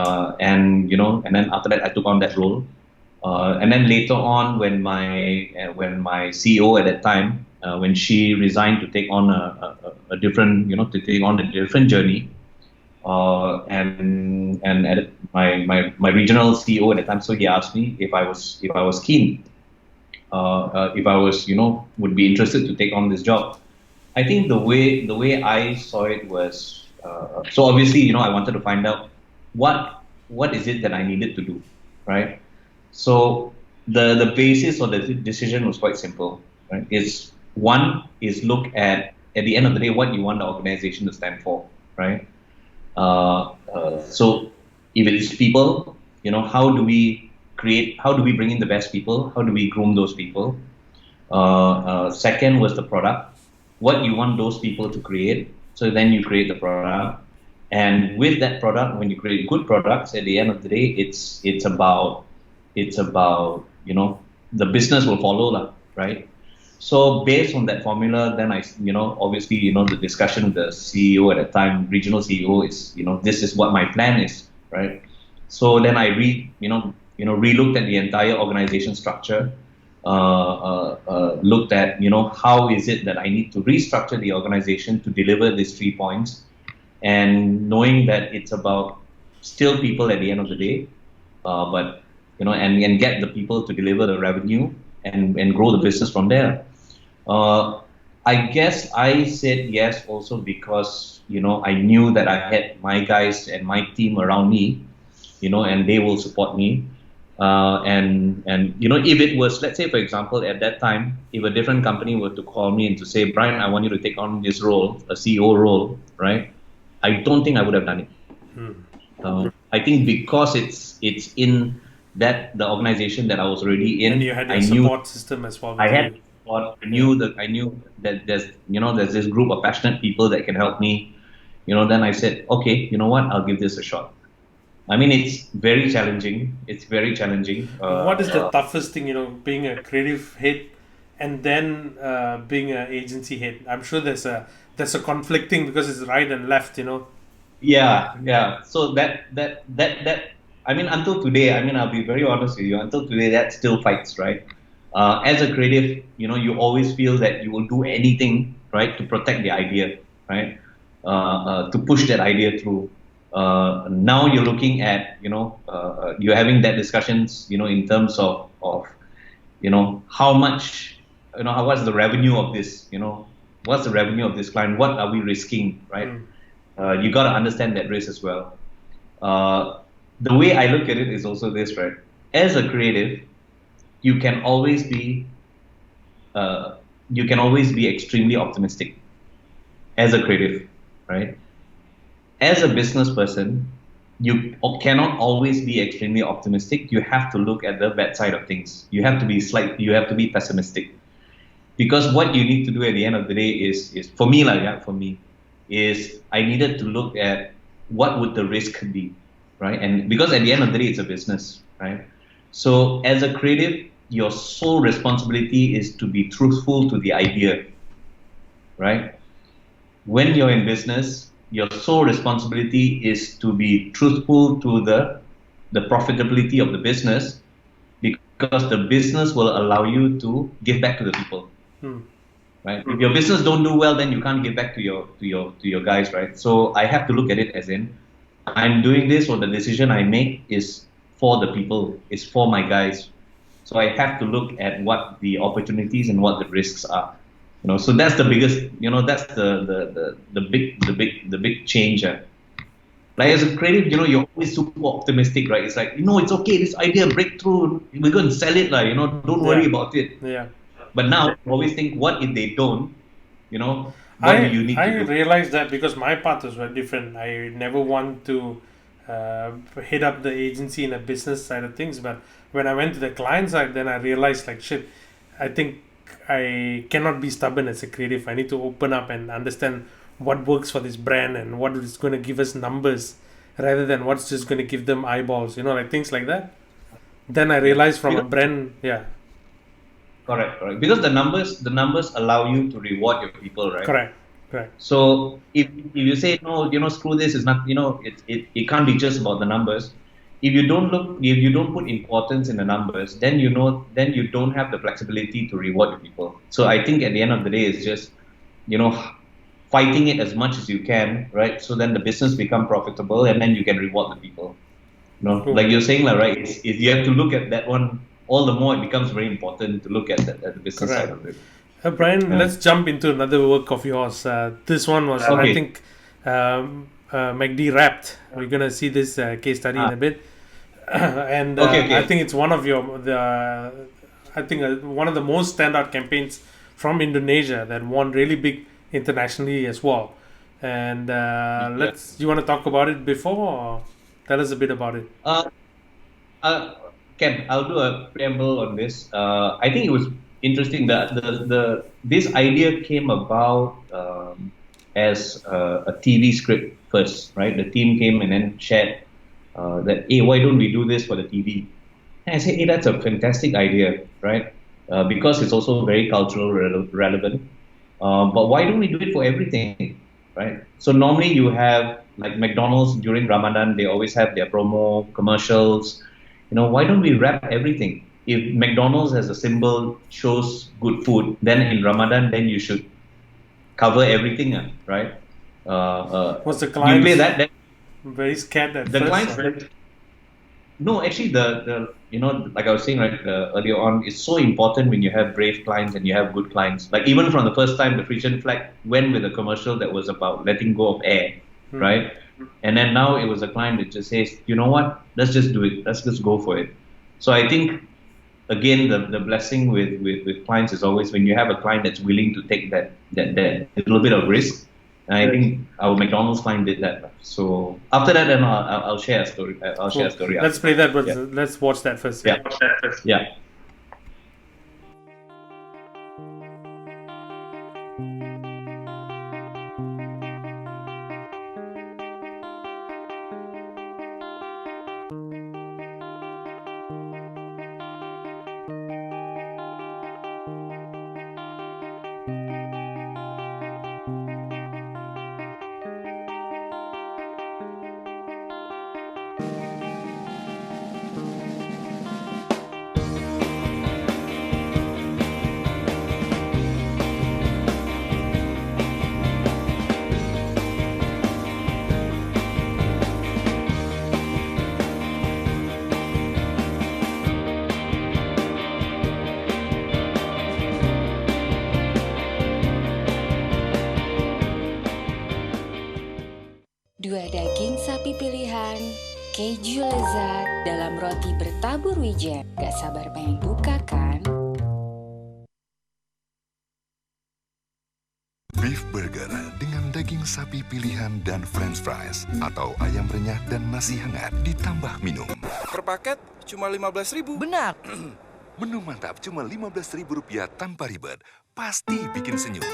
then after that I took on that role, and then later on when my CEO at that time, when she resigned to take on a different journey, and at my regional CEO at the time, so he asked me if I was keen, if I was would be interested to take on this job. I think the way I saw it was, so obviously I wanted to find out what is it that I needed to do, right? So the basis of the decision was quite simple, right? One is look at the end of the day what you want the organization to stand for, right? So if it is people, how do we bring in the best people? How do we groom those people? Second was the product. What you want those people to create. So then you create the product. And with that product, when you create good products, at the end of the day, it's about the business will follow, right? So based on that formula, then I, obviously, the discussion with the CEO at the time, regional CEO, is, this is what my plan is, right? So then I relooked at the entire organization structure, looked at, how is it that I need to restructure the organization to deliver these 3 points, and knowing that it's about still people at the end of the day, but, and get the people to deliver the revenue and grow the business from there. I guess I said yes also because, I knew that I had my guys and my team around me, and they will support me. And if it was, let's say, for example, at that time, if a different company were to call me and to say, Brian, I want you to take on this role, a CEO role, right? I don't think I would have done it. I think because it's in the organization that I was already in, and you had a support system as well. I knew that there's this group of passionate people that can help me. Then I said, okay, you know what? I'll give this a shot. I mean, it's very challenging. What is the toughest thing, being a creative head and then being an agency head? I'm sure there's a conflicting, because it's right and left, Yeah. So that I mean, until today, I'll be very honest with you. Until today, that still fights, right? As a creative, you always feel that you will do anything, right, to protect the idea, right? To push that idea through. Now you're looking at, you're having that discussions, in terms of how much, what's the revenue of this, what's the revenue of this client? What are we risking, right? You got to understand that risk as well. The way I look at it is also this, right? As a creative, you can always be extremely optimistic as a creative, right? As a business person, you cannot always be extremely optimistic. You have to look at the bad side of things. You have to be pessimistic. Because what you need to do at the end of the day is for me, I needed to look at what would the risk be, right? And because at the end of the day, it's a business, right? So as a creative, your sole responsibility is to be truthful to the idea, right? When you're in business, your sole responsibility is to be truthful to the profitability of the business, because the business will allow you to give back to the people. Right? If your business don't do well, then you can't give back to your guys, right? So I have to look at it as in, I'm doing this, or the decision I make is for the people, is for my guys. So I have to look at what the opportunities and what the risks are. So that's the biggest, that's the big change. Like as a creative, you're always super optimistic, right? It's like, it's okay, this idea breakthrough, we're going to sell it, like, don't worry about it. Yeah. But now I always think, what if they don't? What do you need I to do? realized that because my path was very different. I never want to head up the agency in a business side of things. But when I went to the client side, then I realized like shit. I think I cannot be stubborn as a creative. I need to open up and understand what works for this brand and what is going to give us numbers, rather than what's just going to give them eyeballs. Like things like that. Then I realized from a brand, yeah. Correct. Because the numbers allow you to reward your people, right? Correct. So if you say no, screw this, is not, it can't be just about the numbers. If you don't put importance in the numbers, then then you don't have the flexibility to reward your people. So I think at the end of the day, it's just fighting it as much as you can, right? So then the business become profitable, and then you can reward the people. Like you're saying, like, right? It's you have to look at that one. All the more it becomes very important to look at the business side of it. Brian, let's jump into another work of yours. This one was, I think, MACD Wrapped. We're gonna see this case study in a bit, and I think it's one of one of the most standout campaigns from Indonesia that won really big internationally as well. And you want to talk about it before, or tell us a bit about it? Ken, I'll do a preamble on this. I think it was interesting that this idea came about as a TV script first, right? The team came and then shared that, hey, why don't we do this for the TV? And I said, hey, that's a fantastic idea, right? Because it's also very cultural relevant. But why don't we do it for everything, right? So normally you have like McDonald's during Ramadan, they always have their promo commercials. Why don't we wrap everything? If McDonald's as a symbol shows good food, then in Ramadan, then you should cover everything, right? Was the client play that? Very scared at the first? Clients, no, actually, the like I was saying right earlier on, it's so important when you have brave clients and you have good clients. Like even from the first time, the Frisian flag went with a commercial that was about letting go of air, right? And then now it was a client that just says, you know what, let's just do it. Let's just go for it. So I think, again, the blessing with clients is always when you have a client that's willing to take that little bit of risk. And I think our McDonald's client did that. So after that, then I'll share a story. Share a story. Let's play that, but let's watch that first. Yeah. Dua daging sapi pilihan, keju lezat dalam roti bertabur wijen. Gak sabar pengen buka kan? Beef burger dengan daging sapi pilihan dan french fries atau ayam renyah dan nasi hangat ditambah minum. Per paket cuma 15.000. Benar. Menu mantap cuma Rp15.000 tanpa ribet. Pasti bikin senyum.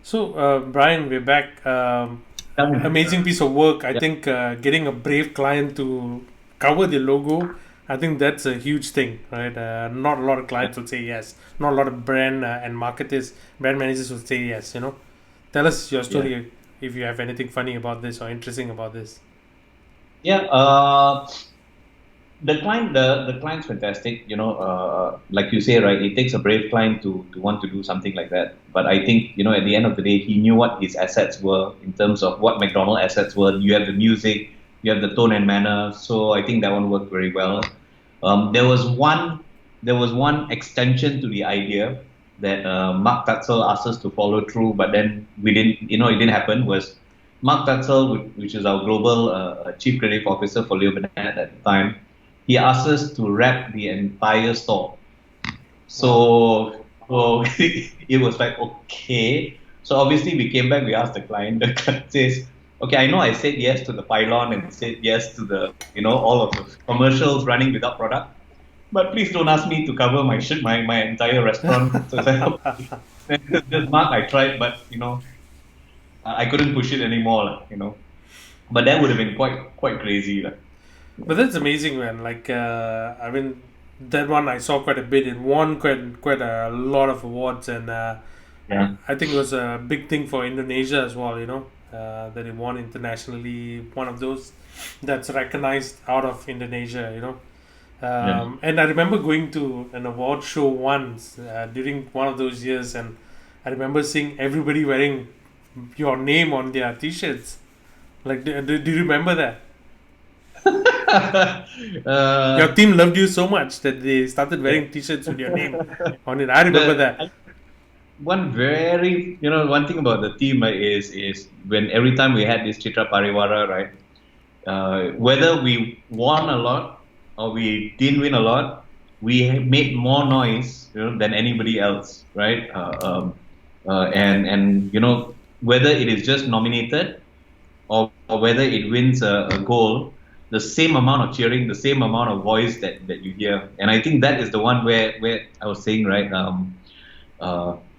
So, Brian, we're back. Amazing piece of work. I think getting a brave client to cover the logo, I think that's a huge thing, right? Not a lot of clients will say yes. Not a lot of brand and marketers, brand managers will say yes. Tell us your story if you have anything funny about this or interesting about this. Yeah, the client's fantastic. Like you say, right? It takes a brave client to want to do something like that. But I think at the end of the day, he knew what his assets were in terms of what McDonald assets were. You have the music, you have the tone and manner. So I think that one worked very well. There was one extension to the idea that Mark Tatzel asked us to follow through, but then we didn't. It didn't happen. Was Mark Tatzel, which is our global chief creative officer for Leo Burnett at the time, he asked us to wrap the entire store. So it was like, okay. So obviously we came back, we asked the client. The client says, okay, I know I said yes to the pylon and said yes to the, all of the commercials running without product, but please don't ask me to cover my entire restaurant. So it's like, just Mark, I tried, but I couldn't push it anymore, But that would have been quite crazy, But that's amazing, man. Like, I mean, that one I saw quite a bit. It won quite a lot of awards, and I think it was a big thing for Indonesia as well. That it won internationally. One of those that's recognized out of Indonesia. And I remember going to an award show once during one of those years, and I remember seeing everybody wearing your name on their T-shirts. Like, do you remember that? Your team loved you so much that they started wearing T-shirts with your name on it. I remember that. One thing about the team is when every time we had this Chitra Pariwara, right, whether we won a lot or we didn't win a lot, we made more noise than anybody else, right? And whether it is just nominated or whether it wins a goal, the same amount of cheering, the same amount of voice that you hear. And I think that is the one where I was saying, right,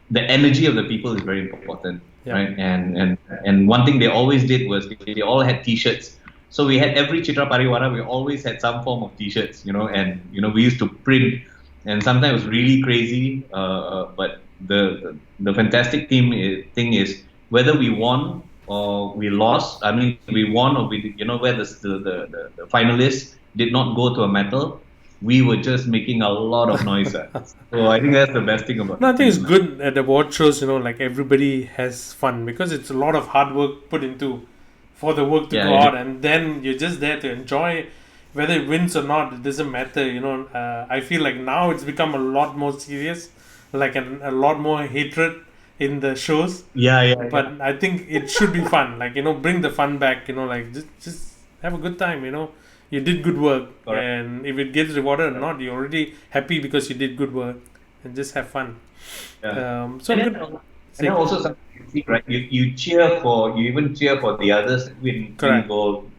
the energy of the people is very important, right? And one thing they always did was they all had T-shirts. So we had every Chitra Pariwara, we always had some form of T-shirts, and we used to print, and sometimes it was really crazy. But the fantastic thing is whether we won or we lost. I mean, we won or we where the finalists did not go to a medal, we were just making a lot of noise. So I think that's the best thing about it. No, I think it's good at award shows, like everybody has fun because it's a lot of hard work put into for the work to go out, and then you're just there to enjoy. Whether it wins or not, it doesn't matter. I feel like now it's become a lot more serious, like a lot more hatred in the shows. But I think it should be fun. Like, bring the fun back. Like just have a good time. You did good work, and if it gets rewarded or not, you're already happy because you did good work, and just have fun. And also something you see, right? You even cheer for the others that win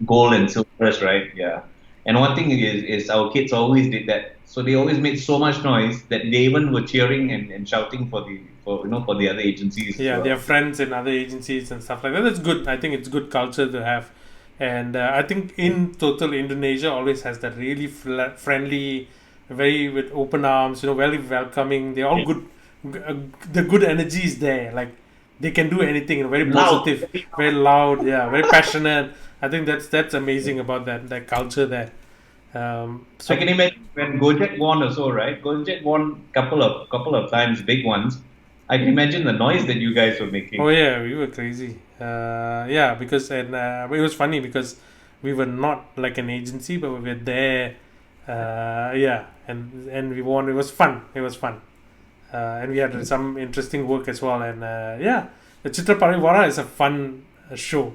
gold and silvers, right? Yeah. And one thing is our kids always did that. So they always made so much noise that they even were cheering and shouting for the other agencies. Yeah, their friends in other agencies and stuff like that. That's good. I think it's good culture to have. And I think in total, Indonesia always has that really friendly, very with open arms, very welcoming. They're all good. The good energy is there. Like, they can do anything. Very positive, very loud. Yeah, very passionate. I think that's amazing about that culture there. So I can imagine when Gojek won also, right? Gojek won couple of times, big ones. I can imagine the noise that you guys were making. Oh yeah, we were crazy. Because it was funny because we were not like an agency, but we were there. And we won. It was fun. And we had some interesting work as well. And the Chitra Pariwara is a fun show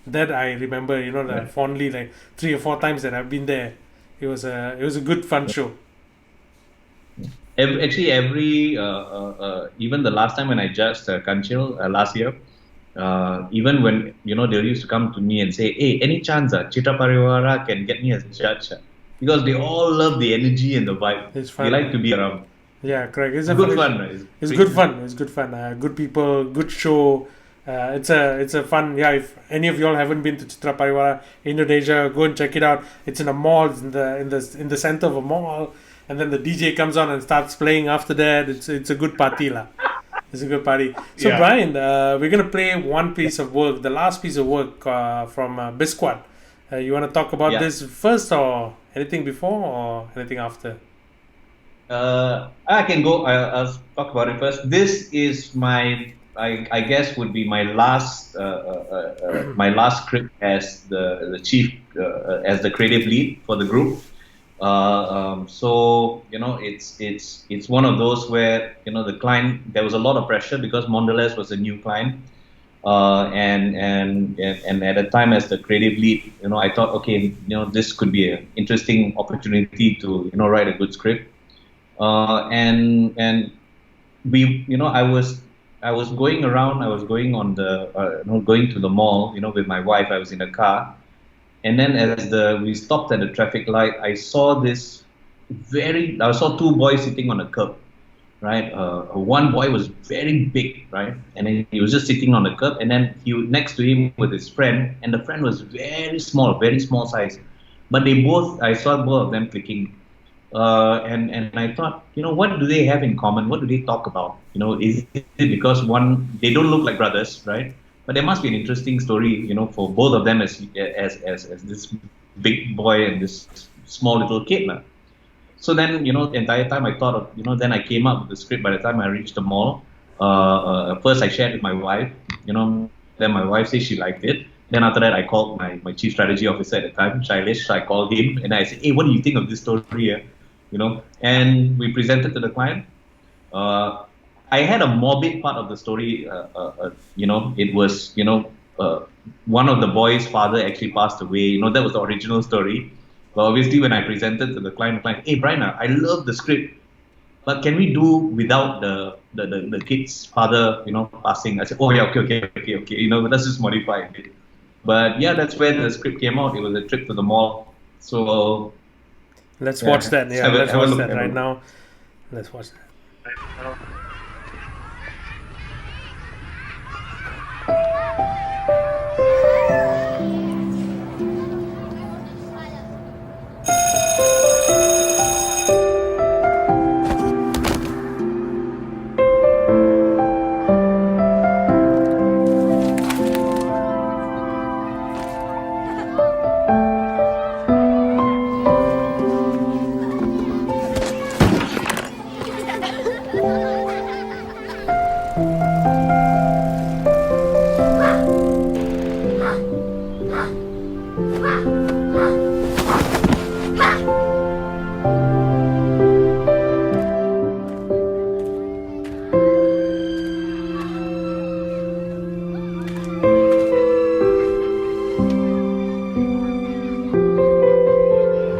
that I remember. Fondly, like 3 or 4 times that I've been there. It was a good fun show. Every even the last time when I judged Kanchil last year, even when they used to come to me and say, "Hey, any chance Chitra Pariwara can get me as a judge?" Because they all love the energy and the vibe. It's fun. They like to be around. Yeah, correct. It's good fun. It's good fun. It's good fun. Good people, good show. It's a fun, yeah. If any of y'all haven't been to Citra Pariwara, Indonesia, go and check it out. It's in a mall, it's in the center of a mall, and then the DJ comes on and starts playing after that. It's a good party lah. It's a good party. So Yeah. Brian, we're gonna play one piece of work, the last piece of work from Bisquat. You want to talk about Yeah. this first, or anything before, or anything after? I can go. I'll talk about it first. This is I guess would be my last my last script as the chief as the creative lead for the group. So it's one of those where the client, there was a lot of pressure because Mondelez was a new client, and at the time as the creative lead, I thought, okay, this could be an interesting opportunity to write a good script. And we, I was going around. I was going on the, going to the mall, with my wife. I was in a car, and then as we stopped at the traffic light, I saw two boys sitting on a curb, right? One boy was very big, right, and then he was just sitting on the curb, and then next to him with his friend, and the friend was very small size, but I saw both of them clicking. And I thought, what do they have in common? What do they talk about? Is it because they don't look like brothers, right? But there must be an interesting story, for both of them as this big boy and this small little kid. So then, the entire time I thought of, then I came up with the script. By the time I reached the mall, first I shared with my wife, then my wife said she liked it. Then after that, I called my chief strategy officer at the time, Shailesh. So I called him and I said, hey, what do you think of this story here? And we presented to the client. I had a morbid part of the story. It was, one of the boys' father actually passed away. That was the original story. But obviously, when I presented to the client, hey, Brian, I love the script, but can we do without the kid's father, passing? I said, oh yeah, okay. Let's just modify it. But yeah, that's where the script came out. It was a trip to the mall. So. Let's watch that. Yeah, let's watch that right now. Let's watch that.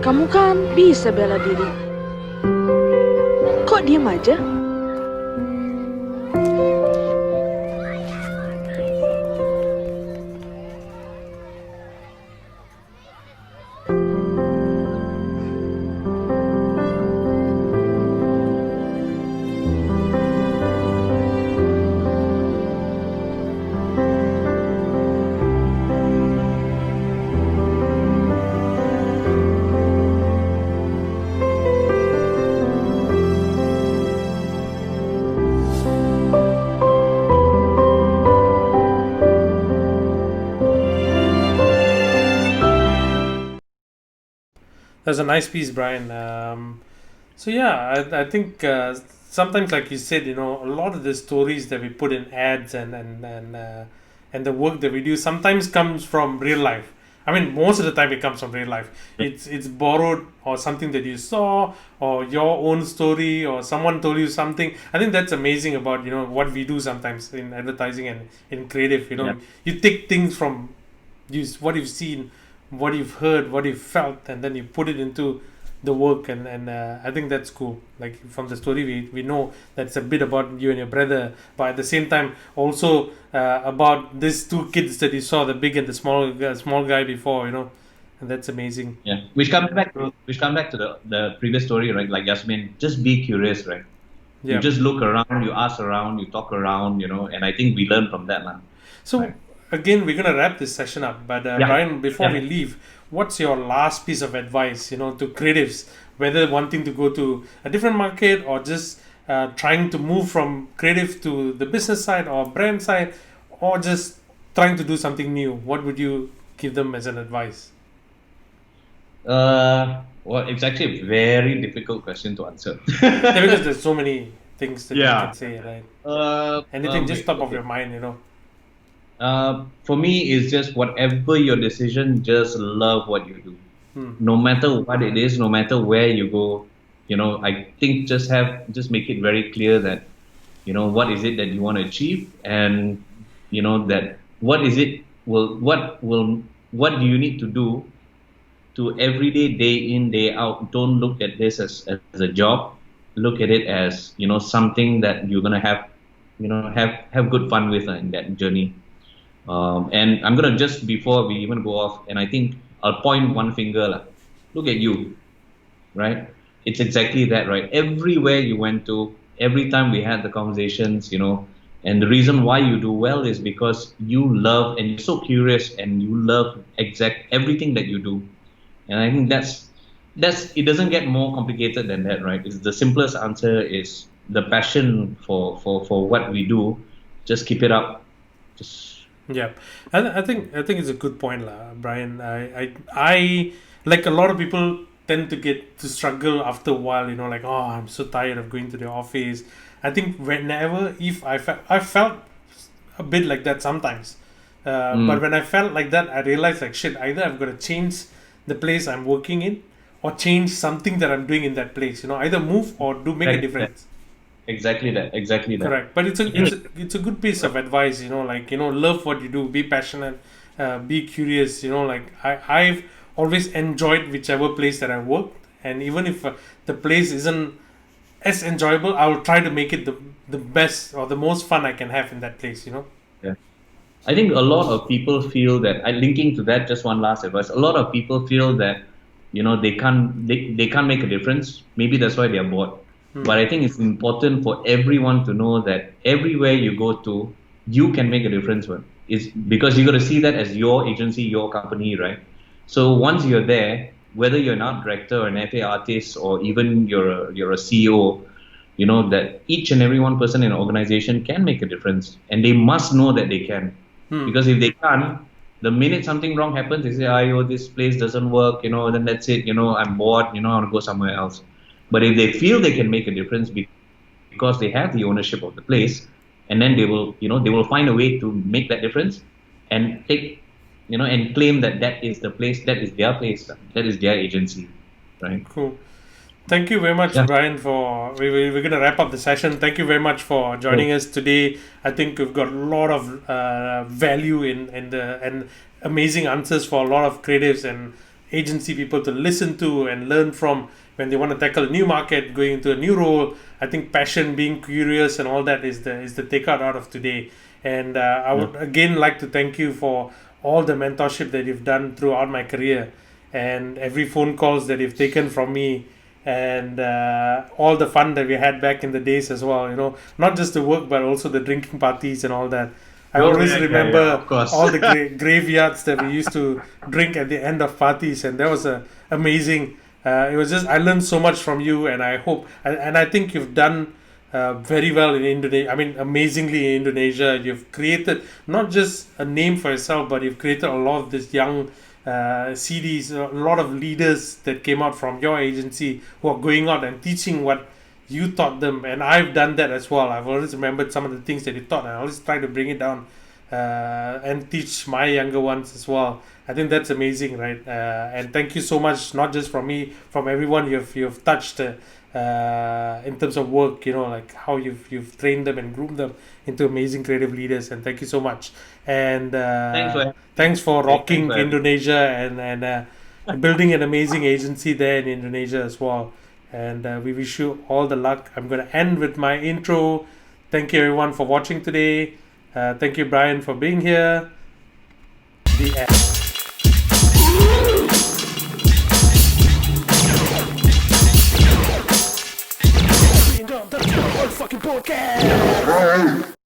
Kamu kan bisa bela diri. Kok diam aja? That's a nice piece, Brian. So yeah, I think sometimes, like you said, a lot of the stories that we put in ads and the work that we do sometimes comes from real life. I mean, most of the time it comes from real life. It's borrowed or something that you saw or your own story or someone told you something. I think that's amazing about what we do sometimes in advertising and in creative. You take things from what you've seen, what you've heard, what you've felt, and then you put it into the work, and I think that's cool. Like from the story, we know that's a bit about you and your brother, but at the same time also about these two kids that you saw, the big and the small guy before, and that's amazing. Yeah, which comes back to the previous story, right? Like Yasmin, just be curious, right? You just look around, you ask around, you talk around, you know, and I think we learn from that. So again, we're going to wrap this session up. But Brian, before we leave, what's your last piece of advice, to creatives, whether wanting to go to a different market or just trying to move from creative to the business side or brand side, or just trying to do something new? What would you give them as an advice? Well, it's actually a very difficult question to answer. Because there's so many things that you can say, right? Anything just top of your mind, For me, it's just whatever your decision, just love what you do. No matter what it is, no matter where you go, I think just make it very clear that, what is it that you want to achieve, and that what do you need to do to every day in, day out. Don't look at this as a job. Look at it as, something that you're going to have good fun with in that journey. And I'm going to, just before we even go off, and I think I'll point one finger. Look at you, right? It's exactly that, right? Everywhere you went to, every time we had the conversations, and the reason why you do well is because you love, and you're so curious, and you love everything that you do. And I think that's it doesn't get more complicated than that, right? It's the simplest answer is the passion for what we do. Just keep it up. I think it's a good point, Brian. I like a lot of people tend to struggle after a while, I'm so tired of going to the office. I think I felt a bit like that sometimes. But when I felt like that, I realized either I've got to change the place I'm working in, or change something that I'm doing in that place. Either move or make a difference. Exactly that. Correct. But it's a good piece of advice. Love what you do, be passionate, be curious. I've always enjoyed whichever place that I worked, and even if the place isn't as enjoyable, I will try to make it the best or the most fun I can have in that place. Yeah. I think a lot of people feel that, linking to that, just one last advice, a lot of people feel that, they can't make a difference. Maybe that's why they are bored. But I think it's important for everyone to know that everywhere you go to, you can make a difference. It's because you got to see that as your agency, your company, right? So once you're there, whether you're an art director or an FA artist, or even you're a CEO, that each and every one person in an organization can make a difference, and they must know that they can. Because if they can't, the minute something wrong happens, they say, this place doesn't work, then that's it, I'm bored, I want to go somewhere else. But if they feel they can make a difference because they have the ownership of the place, and then they will find a way to make that difference and take, and claim that is the place, that is their place, that is their agency, right? Cool. Thank you very much, Brian, we're going to wrap up the session. Thank you very much for joining us today. I think we've got a lot of value and amazing answers for a lot of creatives and agency people to listen to and learn from when they want to tackle a new market, going into a new role. I think passion, being curious, and all that is the takeout out of today. And I would again like to thank you for all the mentorship that you've done throughout my career, and every phone calls that you've taken from me, and all the fun that we had back in the days as well. Not just the work, but also the drinking parties and all that. I always remember all the graveyards that we used to drink at the end of parties, and that was amazing. It was just, I learned so much from you, and I hope, and I think you've done very well in Indonesia. I mean, amazingly in Indonesia. You've created not just a name for yourself, but you've created a lot of this young CDs, a lot of leaders that came out from your agency who are going out and teaching what you taught them. And I've done that as well. I've always remembered some of the things that you taught, and I always try to bring it down and teach my younger ones as well. I think that's amazing, right? And thank you so much, not just from me, from everyone you've touched in terms of work, like how you've trained them and groomed them into amazing creative leaders. And thank you so much. And thanks for rocking Indonesia and building an amazing agency there in Indonesia as well. And we wish you all the luck. I'm going to end with my intro. Thank you everyone for watching today. Thank you, Brian, for being here. The end. Don't touch motherfucking podcast.